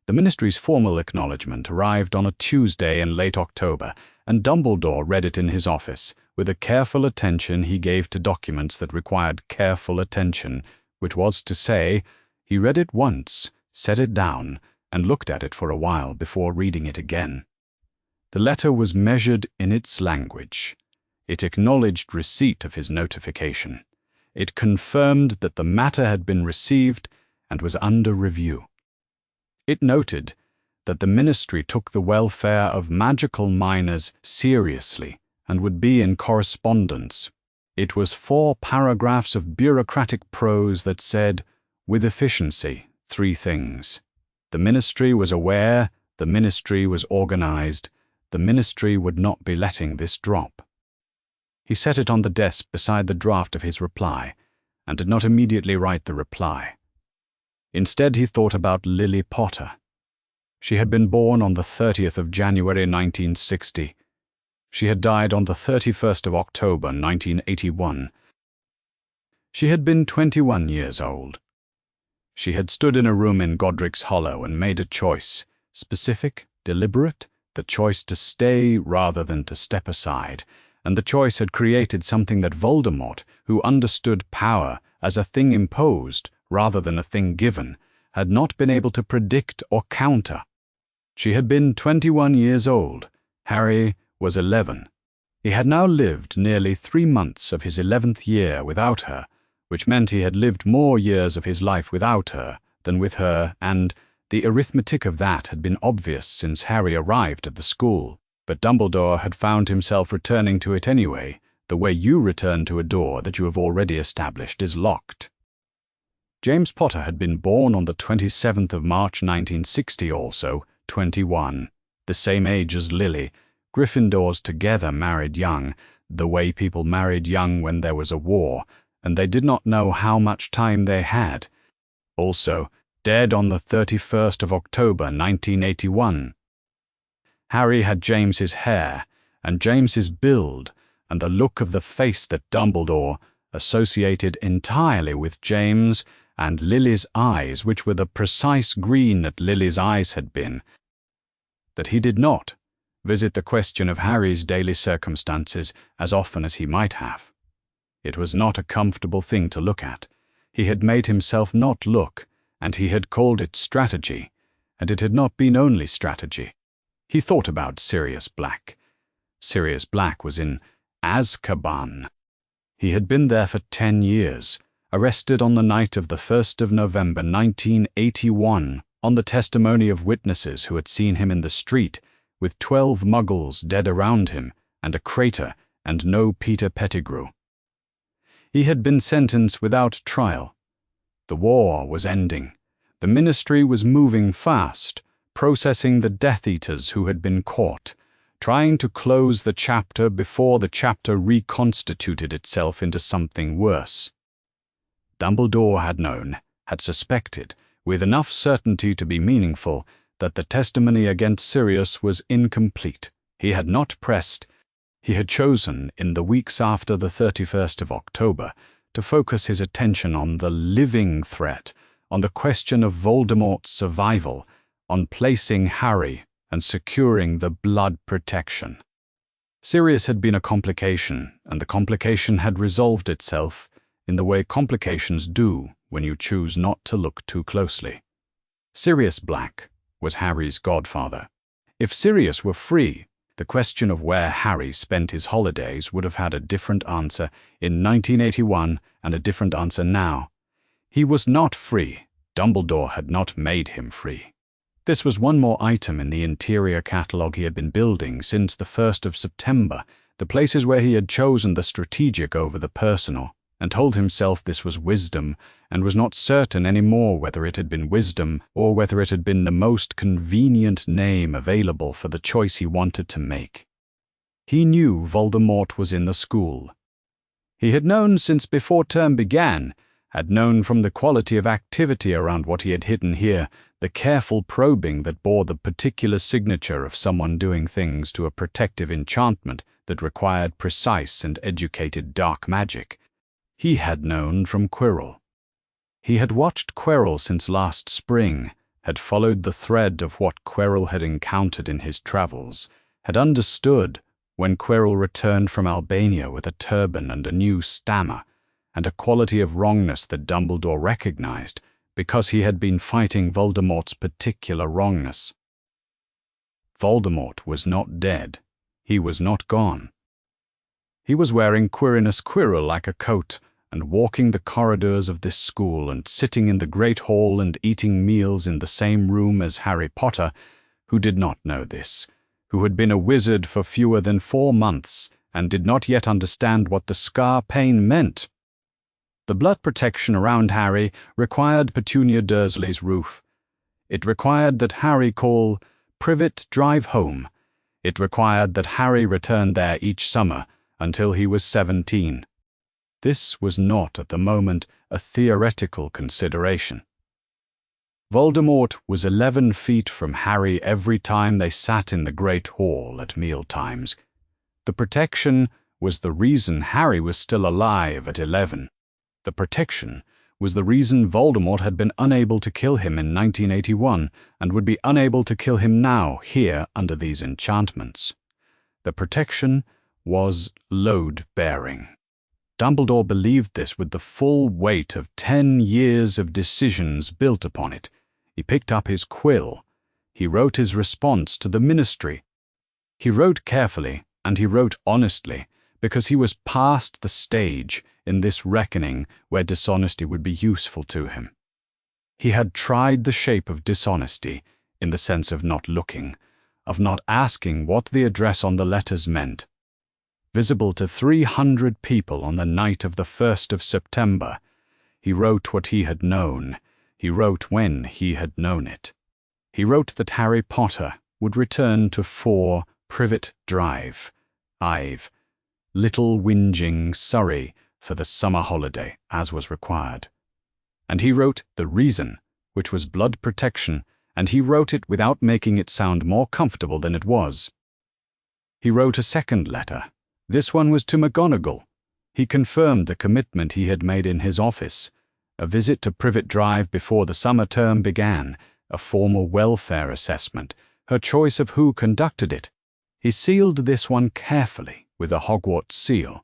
The Ministry's formal acknowledgement arrived on a Tuesday in late October, and Dumbledore read it in his office, with the careful attention he gave to documents that required careful attention, which was to say, he read it once, set it down, and looked at it for a while before reading it again. The letter was measured in its language. It acknowledged receipt of his notification. It confirmed that the matter had been received and was under review. It noted that the Ministry took the welfare of magical minors seriously and would be in correspondence. It was 4 paragraphs of bureaucratic prose that said, with efficiency, 3 things. The Ministry was aware, the Ministry was organized, the Ministry would not be letting this drop. He set it on the desk beside the draft of his reply, and did not immediately write the reply. Instead, he thought about Lily Potter. She had been born on the 30th of January 1960. She had died on the 31st of October 1981. She had been 21 years old. She had stood in a room in Godric's Hollow and made a choice, specific, deliberate, the choice to stay rather than to step aside, and the choice had created something that Voldemort, who understood power as a thing imposed rather than a thing given, had not been able to predict or counter. She had been 21 years old. Harry was 11. He had now lived nearly 3 months of his 11th year without her, which meant he had lived more years of his life without her than with her, and the arithmetic of that had been obvious since Harry arrived at the school. But Dumbledore had found himself returning to it anyway, the way you return to a door that you have already established is locked. James Potter had been born on the 27th of March 1960 also, 21, the same age as Lily. Gryffindors together married young, the way people married young when there was a war, and they did not know how much time they had. Also, dead on the 31st of October 1981. Harry had James's hair, and James's build, and the look of the face that Dumbledore associated entirely with James, and Lily's eyes, which were the precise green that Lily's eyes had been. That he did not visit the question of Harry's daily circumstances as often as he might have. It was not a comfortable thing to look at. He had made himself not look, and he had called it strategy, and it had not been only strategy. He thought about Sirius Black. Sirius Black was in Azkaban. He had been there for 10 years, arrested on the night of the 1st of November 1981, on the testimony of witnesses who had seen him in the street, with 12 muggles dead around him, and a crater, and no Peter Pettigrew. He had been sentenced without trial. The war was ending. The Ministry was moving fast, processing the Death Eaters who had been caught, trying to close the chapter before the chapter reconstituted itself into something worse. Dumbledore had known, had suspected, with enough certainty to be meaningful, that the testimony against Sirius was incomplete. He had not pressed. He had chosen, in the weeks after the 31st of October, to focus his attention on the living threat, on the question of Voldemort's survival, on placing Harry and securing the blood protection. Sirius had been a complication, and the complication had resolved itself. in the way complications do when you choose not to look too closely. Sirius Black was Harry's godfather. If Sirius were free, the question of where Harry spent his holidays would have had a different answer in 1981 and a different answer now. He was not free. Dumbledore had not made him free. This was one more item in the interior catalogue he had been building since the 1st of September, the places where he had chosen the strategic over the personal, and told himself this was wisdom, and was not certain any more whether it had been wisdom or whether it had been the most convenient name available for the choice he wanted to make. He knew Voldemort was in the school. He had known since before term began, had known from the quality of activity around what he had hidden here, the careful probing that bore the particular signature of someone doing things to a protective enchantment that required precise and educated dark magic. He had known from Quirrell. He had watched Quirrell since last spring, had followed the thread of what Quirrell had encountered in his travels, had understood when Quirrell returned from Albania with a turban and a new stammer, and a quality of wrongness that Dumbledore recognized because he had been fighting Voldemort's particular wrongness. Voldemort was not dead. He was not gone. He was wearing Quirinus Quirrell like a coat, and walking the corridors of this school and sitting in the great hall and eating meals in the same room as Harry Potter, who did not know this, who had been a wizard for fewer than 4 months and did not yet understand what the scar pain meant. The blood protection around Harry required Petunia Dursley's roof. It required that Harry call Privet Drive home. It required that Harry return there each summer until he was 17. This was not at the moment a theoretical consideration. Voldemort was 11 feet from Harry every time they sat in the Great Hall at mealtimes. The protection was the reason Harry was still alive at 11. The protection was the reason Voldemort had been unable to kill him in 1981 and would be unable to kill him now here under these enchantments. The protection was load-bearing. Dumbledore believed this with the full weight of 10 years of decisions built upon it. He picked up his quill. He wrote his response to the ministry. He wrote carefully and he wrote honestly because he was past the stage in this reckoning where dishonesty would be useful to him. He had tried the shape of dishonesty in the sense of not looking, of not asking what the address on the letters meant. Visible to 300 people on the night of the 1st of September, he wrote what he had known. He wrote when he had known it. He wrote that Harry Potter would return to 4 Privet Drive, Ive, Little Whinging, Surrey, for the summer holiday, as was required. And he wrote the reason, which was blood protection, and he wrote it without making it sound more comfortable than it was. He wrote a second letter. This one was to McGonagall. He confirmed the commitment he had made in his office, a visit to Privet Drive before the summer term began, a formal welfare assessment, her choice of who conducted it. He sealed this one carefully with a Hogwarts seal,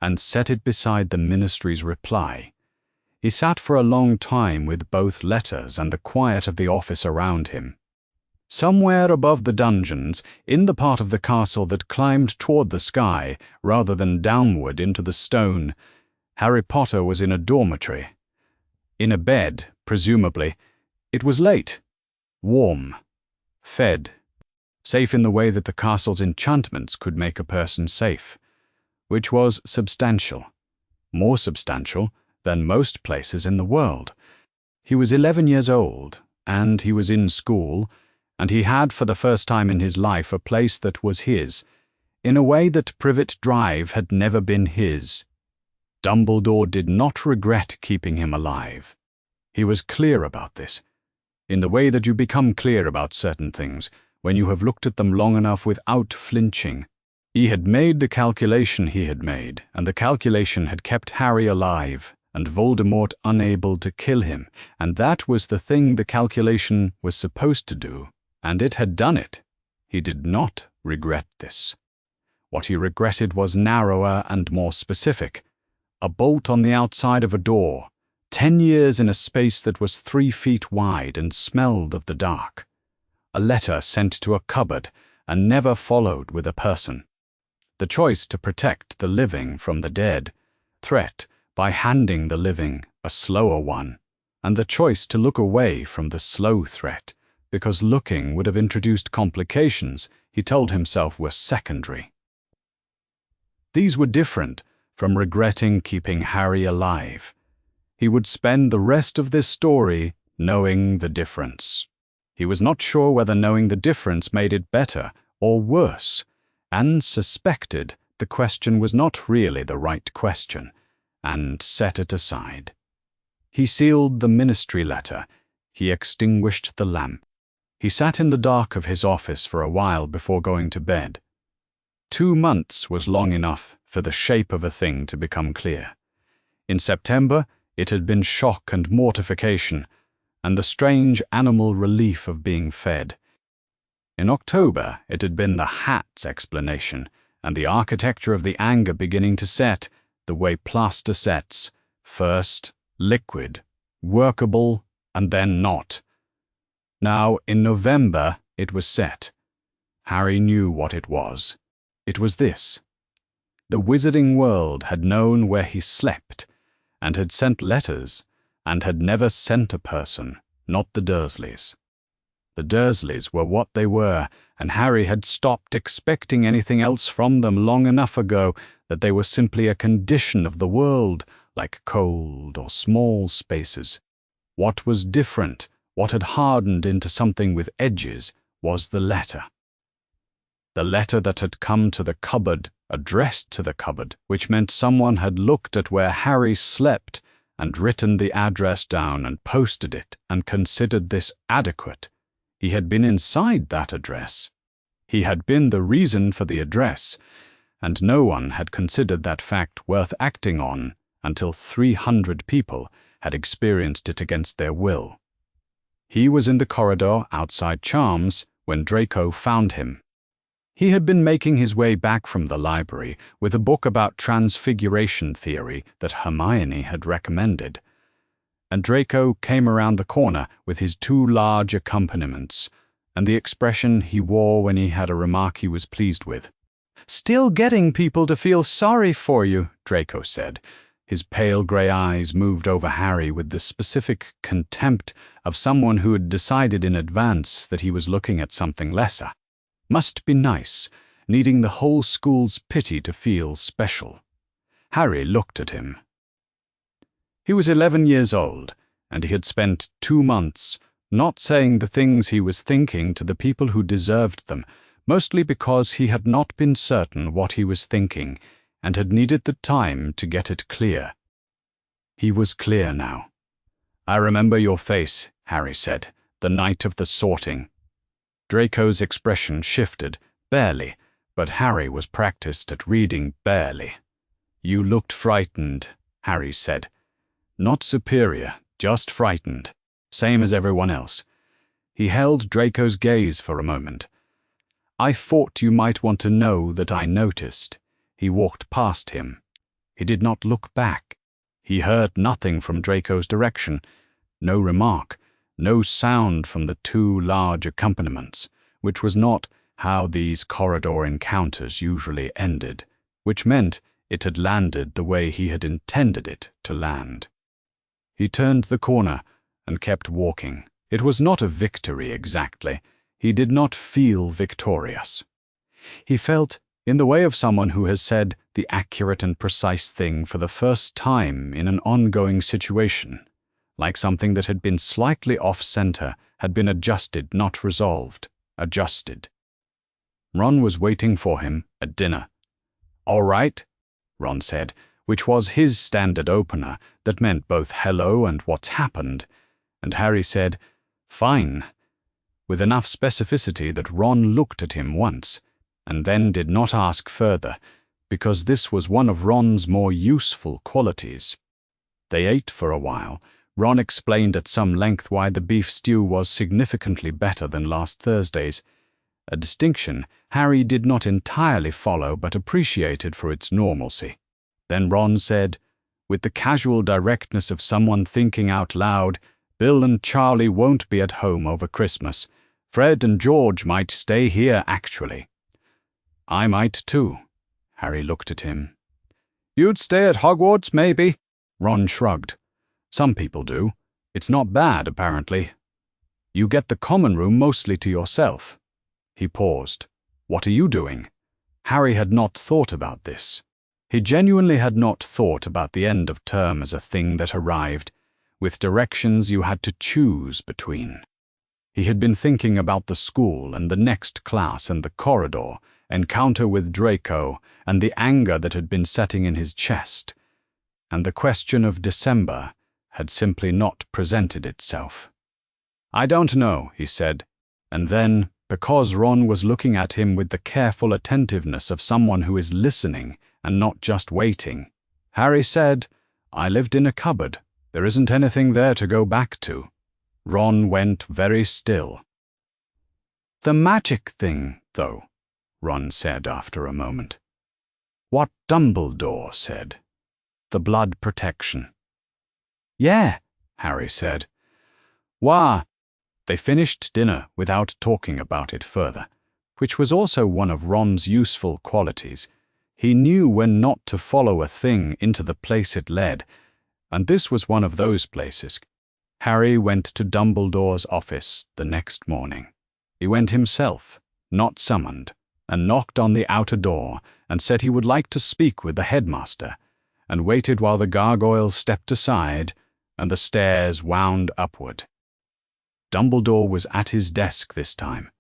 and set it beside the ministry's reply. He sat for a long time with both letters and the quiet of the office around him. Somewhere above the dungeons, in the part of the castle that climbed toward the sky rather than downward into the stone, Harry Potter was in a dormitory. In a bed, presumably. It was late, warm, fed, safe in the way that the castle's enchantments could make a person safe, which was substantial, more substantial than most places in the world. He was 11 years old, and he was in school, and he had for the first time in his life a place that was his, in a way that Privet Drive had never been his. Dumbledore did not regret keeping him alive. He was clear about this, in the way that you become clear about certain things when you have looked at them long enough without flinching. He had made the calculation he had made, and the calculation had kept Harry alive and Voldemort unable to kill him, and that was the thing the calculation was supposed to do, and it had done it. He did not regret this. What he regretted was narrower and more specific. a bolt on the outside of a door, 10 years in a space that was 3 feet wide and smelled of the dark. A letter sent to a cupboard and never followed with a person. The choice to protect the living from the dead, threat by handing the living a slower one, and the choice to look away from the slow threat, because looking would have introduced complications he told himself were secondary. These were different from regretting keeping Harry alive. He would spend the rest of this story knowing the difference. He was not sure whether knowing the difference made it better or worse, and suspected the question was not really the right question, and set it aside. He sealed the ministry letter. He extinguished the lamp. He sat in the dark of his office for a while before going to bed. 2 months was long enough for the shape of a thing to become clear. In September, it had been shock and mortification, and the strange animal relief of being fed. In October, it had been the hat's explanation, and the architecture of the anger beginning to set, the way plaster sets, first liquid, workable, and then not. Now, in November, it was set. Harry knew what it was. It was this. The wizarding world had known where he slept, and had sent letters, and had never sent a person, not the Dursleys. The Dursleys were what they were, and Harry had stopped expecting anything else from them long enough ago that they were simply a condition of the world, like cold or small spaces. What was different, what had hardened into something with edges, was the letter. The letter that had come to the cupboard, addressed to the cupboard, which meant someone had looked at where Harry slept and written the address down and posted it and considered this adequate. He had been inside that address. He had been the reason for the address, and no one had considered that fact worth acting on until 300 people had experienced it against their will. He was in the corridor outside Charms when Draco found him. He had been making his way back from the library with a book about transfiguration theory that Hermione had recommended, and Draco came around the corner with his 2 large accompaniments, and the expression he wore when he had a remark he was pleased with. "Still getting people to feel sorry for you," Draco said. His pale grey eyes moved over Harry with the specific contempt of someone who had decided in advance that he was looking at something lesser. Must be nice, needing the whole school's pity to feel special. Harry looked at him. He was 11 years old, and he had spent 2 months not saying the things he was thinking to the people who deserved them, mostly because he had not been certain what he was thinking, and had needed the time to get it clear. He was clear now. "I remember your face," Harry said, "the night of the sorting." Draco's expression shifted, barely, but Harry was practiced at reading barely. "You looked frightened," Harry said. "Not superior, just frightened, same as everyone else." He held Draco's gaze for a moment. "I thought you might want to know that I noticed." He walked past him. He did not look back. He heard nothing from Draco's direction, no remark, no sound from the 2 large accompaniments, which was not how these corridor encounters usually ended, which meant it had landed the way he had intended it to land. He turned the corner and kept walking. It was not a victory exactly. He did not feel victorious. He felt in the way of someone who has said the accurate and precise thing for the first time in an ongoing situation, like something that had been slightly off-center, had been adjusted, not resolved, adjusted. Ron was waiting for him at dinner. "All right," Ron said, which was his standard opener that meant both hello and what's happened, and Harry said, "Fine," with enough specificity that Ron looked at him once, and then did not ask further, because this was one of Ron's more useful qualities. They ate for a while. Ron explained at some length why the beef stew was significantly better than last Thursday's, a distinction Harry did not entirely follow but appreciated for its normalcy. Then Ron said, with the casual directness of someone thinking out loud, "Bill and Charlie won't be at home over Christmas. Fred and George might stay here, actually." "I might too." Harry looked at him. "You'd stay at Hogwarts, maybe?" Ron shrugged. "Some people do. It's not bad, apparently. You get the common room mostly to yourself." He paused. "What are you doing?" Harry had not thought about this. He genuinely had not thought about the end of term as a thing that arrived, with directions you had to choose between. He had been thinking about the school and the next class and the corridor, encounter with Draco, and the anger that had been setting in his chest. And the question of December had simply not presented itself. "I don't know," he said, and then, because Ron was looking at him with the careful attentiveness of someone who is listening and not just waiting, Harry said, "I lived in a cupboard. There isn't anything there to go back to." Ron went very still. "The magic thing, though," Ron said after a moment. "What Dumbledore said. The blood protection." "Yeah," Harry said. "Wah." They finished dinner without talking about it further, which was also one of Ron's useful qualities. He knew when not to follow a thing into the place it led, and this was one of those places. Harry went to Dumbledore's office the next morning. He went himself, not summoned, and knocked on the outer door and said he would like to speak with the headmaster, and waited while the gargoyle stepped aside and the stairs wound upward. Dumbledore was at his desk this time.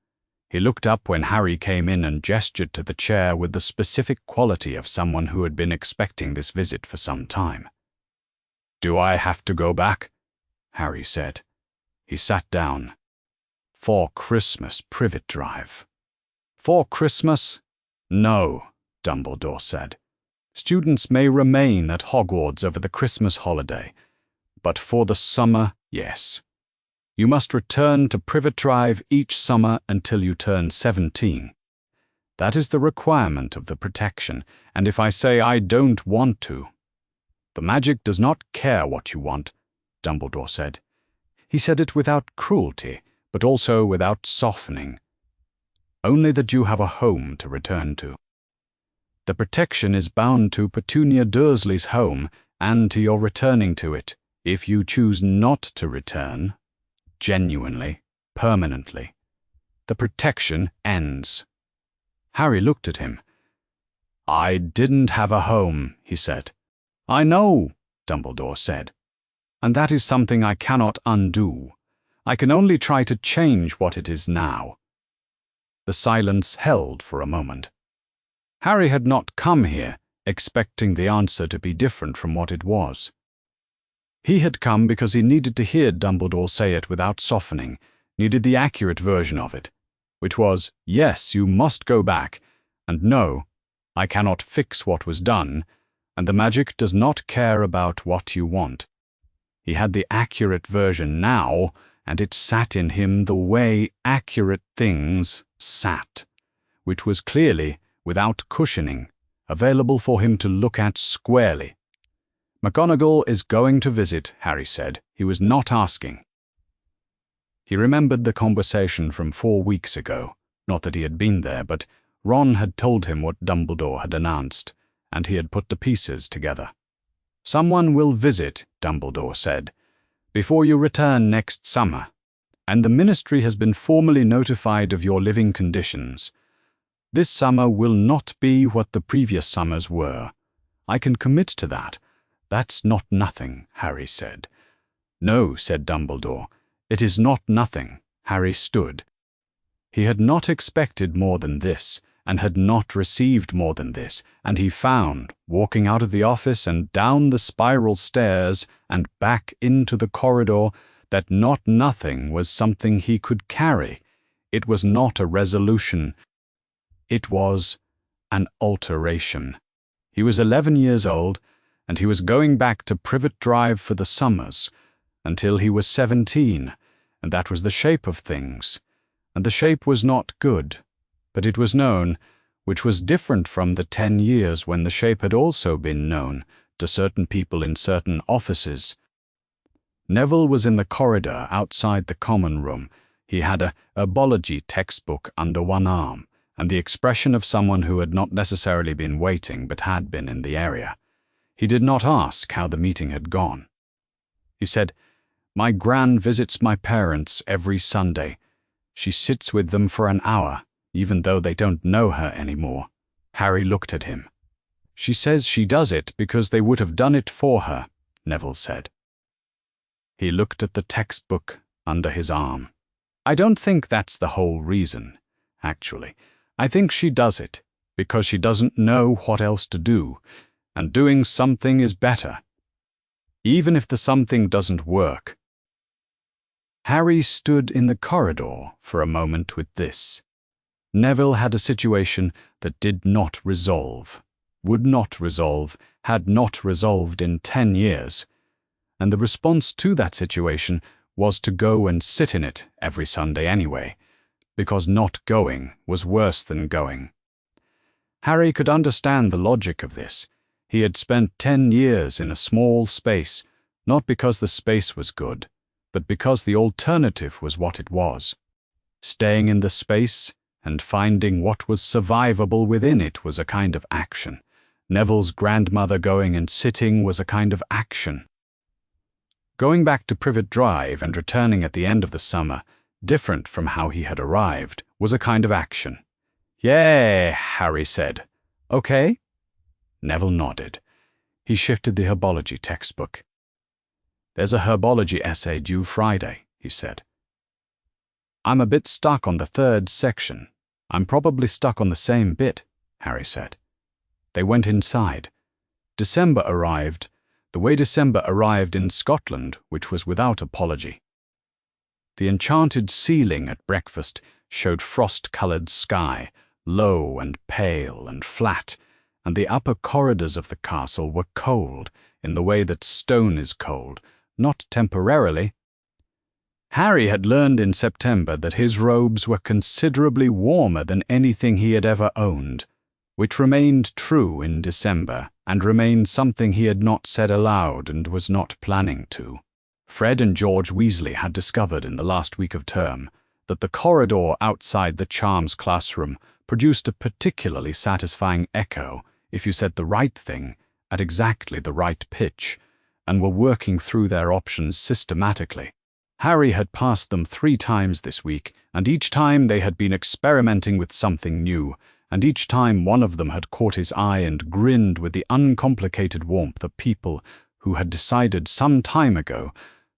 He looked up when Harry came in and gestured to the chair with the specific quality of someone who had been expecting this visit for some time. "Do I have to go back?" Harry said. He sat down. "For Christmas privet drive." "For Christmas? No," Dumbledore said. "Students may remain at Hogwarts over the Christmas holiday, but for the summer, yes. You must return to privet drive each summer until you turn 17. That is the requirement of the protection, and if I say I don't want to—" "The magic does not care what you want," Dumbledore said. He said it without cruelty, but also without softening. "Only that you have a home to return to. The protection is bound to Petunia Dursley's home and to your returning to it. If you choose not to return, genuinely, permanently, the protection ends." Harry looked at him. "I didn't have a home," he said. "I know," Dumbledore said. "And that is something I cannot undo. I can only try to change what it is now." The silence held for a moment. Harry had not come here expecting the answer to be different from what it was. He had come because he needed to hear Dumbledore say it without softening, needed the accurate version of it, which was, "Yes, you must go back," and "No, I cannot fix what was done, and the magic does not care about what you want." He had the accurate version now, and it sat in him the way accurate things sat, which was clearly, without cushioning, available for him to look at squarely. "McGonagall is going to visit," Harry said. He was not asking. He remembered the conversation from 4 weeks ago. Not that he had been there, but Ron had told him what Dumbledore had announced, and he had put the pieces together. "Someone will visit," Dumbledore said, "before you return next summer, and the Ministry has been formally notified of your living conditions. This summer will not be what the previous summers were. I can commit to that. That's not nothing," Harry said. "No," said Dumbledore. "It is not nothing." Harry stood. He had not expected more than this, and had not received more than this, and he found, walking out of the office and down the spiral stairs and back into the corridor, that not nothing was something he could carry. It was not a resolution. It was an alteration. He was 11 years old, and he was going back to Privet Drive for the summers, until he was 17, and that was the shape of things. And the shape was not good, but it was known, which was different from the 10 years when the shape had also been known, to certain people in certain offices. Neville was in the corridor outside the common room. He had a herbology textbook under one arm, and the expression of someone who had not necessarily been waiting but had been in the area. He did not ask how the meeting had gone. He said, "My Gran visits my parents every Sunday. She sits with them for an hour, even though they don't know her anymore." Harry looked at him. "She says she does it because they would have done it for her," Neville said. He looked at the textbook under his arm. "I don't think that's the whole reason, actually. I think she does it because she doesn't know what else to do, and doing something is better, even if the something doesn't work." Harry stood in the corridor for a moment with this. Neville had a situation that did not resolve, would not resolve, had not resolved in 10 years, and the response to that situation was to go and sit in it every Sunday anyway, because not going was worse than going. Harry could understand the logic of this. He had spent 10 years in a small space, not because the space was good, but because the alternative was what it was. Staying in the space and finding what was survivable within it was a kind of action. Neville's grandmother going and sitting was a kind of action. Going back to Privet Drive and returning at the end of the summer, different from how he had arrived, was a kind of action. "Yeah," Harry said. "Okay?" Neville nodded. He shifted the herbology textbook. "There's a herbology essay due Friday," he said. "I'm a bit stuck on the 3rd section. I'm probably stuck on the same bit," Harry said. They went inside. December arrived, the way December arrived in Scotland, which was without apology. The enchanted ceiling at breakfast showed frost-coloured sky, low and pale and flat, and the upper corridors of the castle were cold in the way that stone is cold, not temporarily. Harry had learned in September that his robes were considerably warmer than anything he had ever owned, which remained true in December and remained something he had not said aloud and was not planning to. Fred and George Weasley had discovered in the last week of term that the corridor outside the Charms classroom produced a particularly satisfying echo if you said the right thing at exactly the right pitch, and were working through their options systematically. Harry had passed them 3 times this week, and each time they had been experimenting with something new, and each time one of them had caught his eye and grinned with the uncomplicated warmth of people who had decided some time ago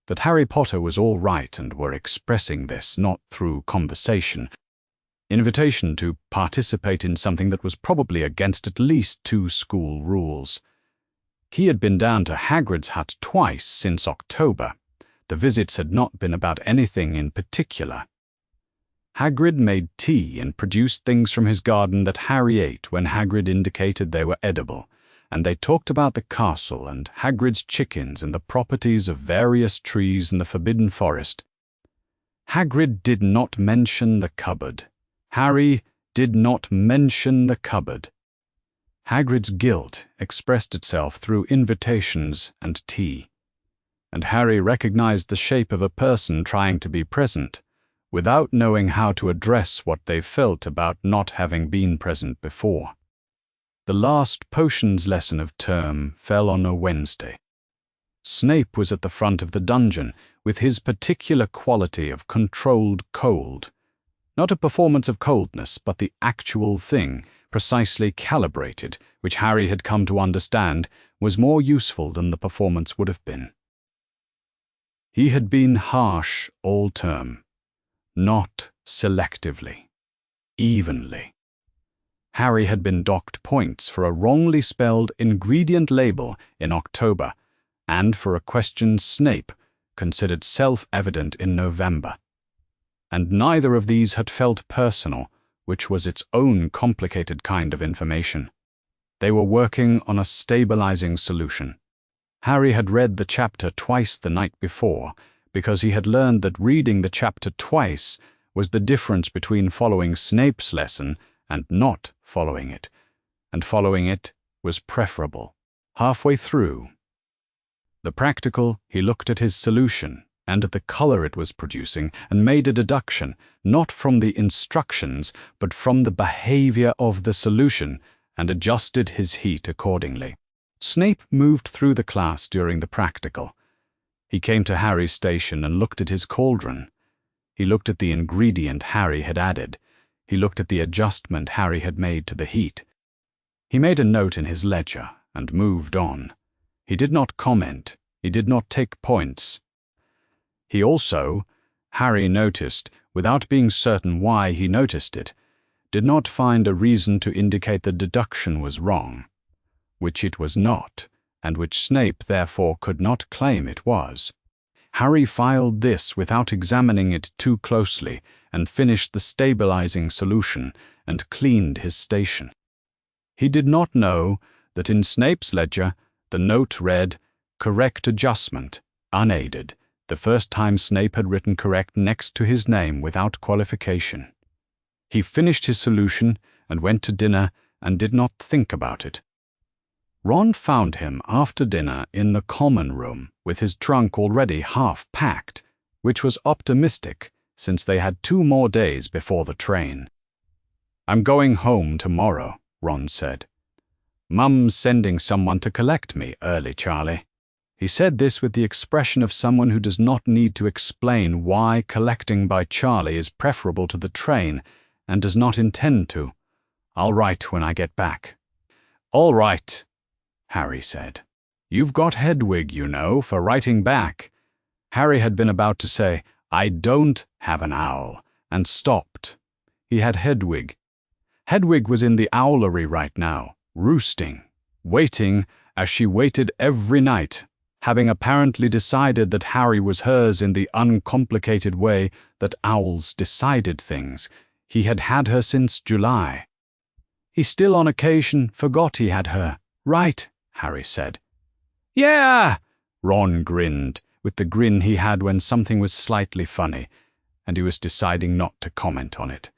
that Harry Potter was all right and were expressing this not through conversation, invitation to participate in something that was probably against at least 2 school rules. He had been down to Hagrid's hut twice since October. The visits had not been about anything in particular. Hagrid made tea and produced things from his garden that Harry ate when Hagrid indicated they were edible, and they talked about the castle and Hagrid's chickens and the properties of various trees in the Forbidden Forest. Hagrid did not mention the cupboard. Harry did not mention the cupboard. Hagrid's guilt expressed itself through invitations and tea, and Harry recognized the shape of a person trying to be present, without knowing how to address what they felt about not having been present before. The last potions lesson of term fell on a Wednesday. Snape was at the front of the dungeon with his particular quality of controlled cold. Not a performance of coldness, but the actual thing, precisely calibrated, which Harry had come to understand was more useful than the performance would have been. He had been harsh all term, not selectively, evenly. Harry had been docked points for a wrongly spelled ingredient label in October, and for a question Snape considered self-evident in November. And neither of these had felt personal, which was its own complicated kind of information. They were working on a stabilizing solution. Harry had read the chapter twice the night before, because he had learned that reading the chapter twice was the difference between following Snape's lesson and not following it, and following it was preferable. halfway through the practical, he looked at his solution and at the color it was producing and made a deduction, not from the instructions, but from the behavior of the solution, and adjusted his heat accordingly. Snape moved through the class during the practical. He came to Harry's station and looked at his cauldron. He looked at the ingredient Harry had added. He looked at the adjustment Harry had made to the heat. He made a note in his ledger and moved on. He did not comment. He did not take points. He also, Harry noticed, without being certain why he noticed it, did not find a reason to indicate the deduction was wrong, which it was not, and which Snape therefore could not claim it was. Harry filed this without examining it too closely and finished the stabilizing solution and cleaned his station. He did not know that in Snape's ledger the note read, "Correct adjustment, unaided," the first time Snape had written correct next to his name without qualification. He finished his solution and went to dinner and did not think about it. Ron found him after dinner in the common room with his trunk already half packed, which was optimistic since they had 2 more days before the train. "I'm going home tomorrow," Ron said. "Mum's sending someone to collect me early, Charlie." He said this with the expression of someone who does not need to explain why collecting by Charlie is preferable to the train and does not intend to. "I'll write when I get back." "All right," Harry said. "You've got Hedwig, you know, for writing back." Harry had been about to say, "I don't have an owl," and stopped. He had Hedwig. Hedwig was in the owlery right now, roosting, waiting as she waited every night, having apparently decided that Harry was hers in the uncomplicated way that owls decided things. He had had her since July. He still on occasion forgot he had her. "Right," Harry said. "Yeah!" Ron grinned, with the grin he had when something was slightly funny, and he was deciding not to comment on it.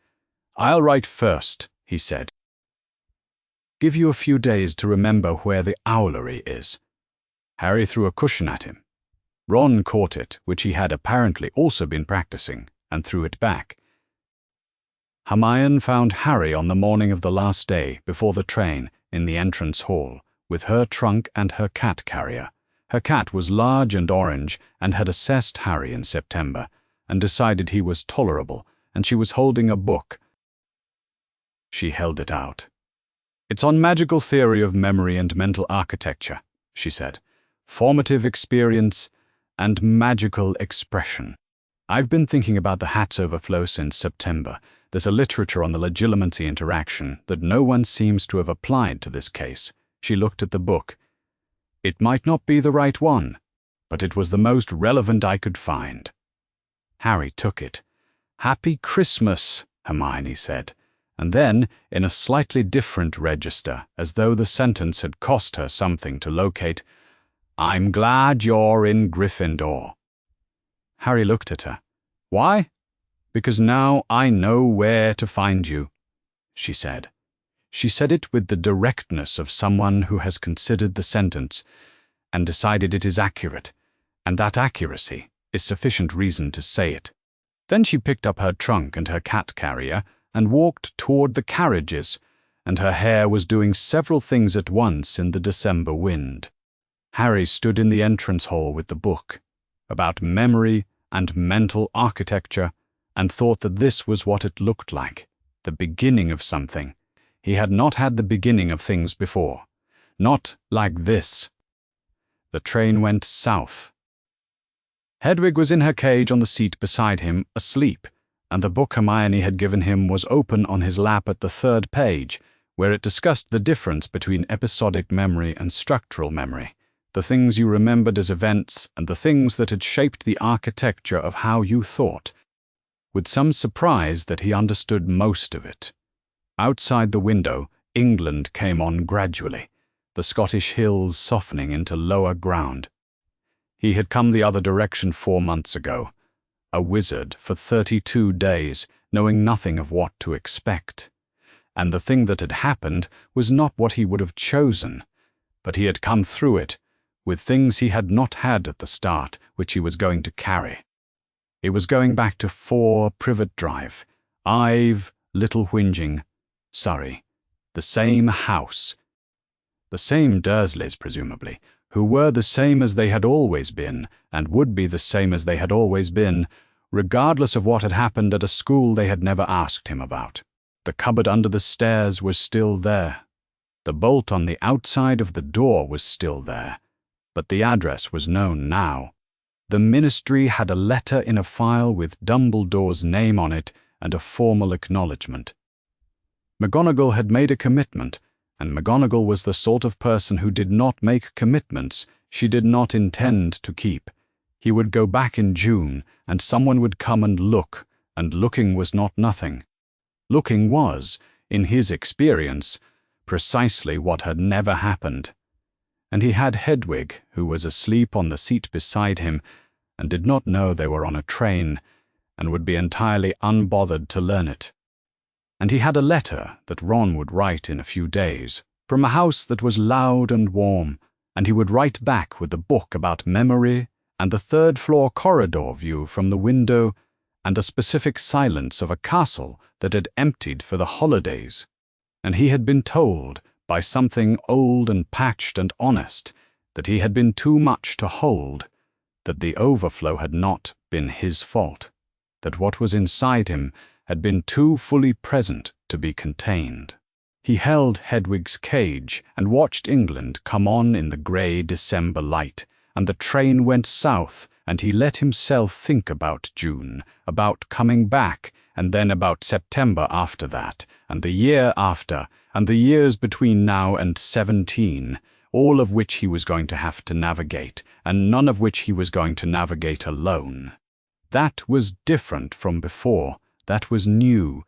"I'll write first," he said. "Give you a few days to remember where the owlery is." Harry threw a cushion at him. Ron caught it, which he had apparently also been practicing, and threw it back. Hermione found Harry on the morning of the last day, before the train, in the entrance hall, with her trunk and her cat carrier. Her cat was large and orange and had assessed Harry in September, and decided he was tolerable, and she was holding a book. She held it out. "It's on magical theory of memory and mental architecture," she said. "Formative experience and magical expression. I've been thinking about the hat's overflow since September. There's a literature on the legitimacy interaction that no one seems to have applied to this case." She looked at the book. "It might not be the right one, but it was the most relevant I could find." Harry took it. "Happy Christmas," Hermione said, and then, in a slightly different register, as though the sentence had cost her something to locate, "I'm glad you're in Gryffindor." Harry looked at her. "Why?" "Because now I know where to find you," she said. She said it with the directness of someone who has considered the sentence and decided it is accurate, and that accuracy is sufficient reason to say it. Then she picked up her trunk and her cat carrier and walked toward the carriages, and her hair was doing several things at once in the December wind. Harry stood in the entrance hall with the book about memory and mental architecture and thought that this was what it looked like, the beginning of something. He had not had the beginning of things before. Not like this. The train went south. Hedwig was in her cage on the seat beside him, asleep, and the book Hermione had given him was open on his lap at the 3rd page, where it discussed the difference between episodic memory and structural memory, the things you remembered as events and the things that had shaped the architecture of how you thought, with some surprise that he understood most of it. Outside the window, England came on gradually, the Scottish hills softening into lower ground. He had come the other direction 4 months ago, a wizard for 32 days, knowing nothing of what to expect. And the thing that had happened was not what he would have chosen. but he had come through it, with things he had not had at the start, which he was going to carry. It was going back to 4 Privet Drive, Ive, Little Whinging, Surrey. The same house. The same Dursleys, presumably, who were the same as they had always been, and would be the same as they had always been, regardless of what had happened at a school they had never asked him about. The cupboard under the stairs was still there. The bolt on the outside of the door was still there, but the address was known now. The Ministry had a letter in a file with Dumbledore's name on it and a formal acknowledgement. McGonagall had made a commitment, and McGonagall was the sort of person who did not make commitments she did not intend to keep. He would go back in June, and someone would come and look, and looking was not nothing. Looking was, in his experience, precisely what had never happened. And he had Hedwig, who was asleep on the seat beside him, and did not know they were on a train, and would be entirely unbothered to learn it. And he had a letter that Ron would write in a few days, from a house that was loud and warm, and he would write back with a book about memory, and the 3rd-floor corridor view from the window, and a specific silence of a castle that had emptied for the holidays. And he had been told, by something old and patched and honest, that he had been too much to hold, that the overflow had not been his fault, that what was inside him had been too fully present to be contained. He held Hedwig's cage and watched England come on in the grey December light, and the train went south, and he let himself think about June, about coming back, and then about September after that, and the year after, and the years between now and 17, all of which he was going to have to navigate, and none of which he was going to navigate alone. That was different from before. That was new,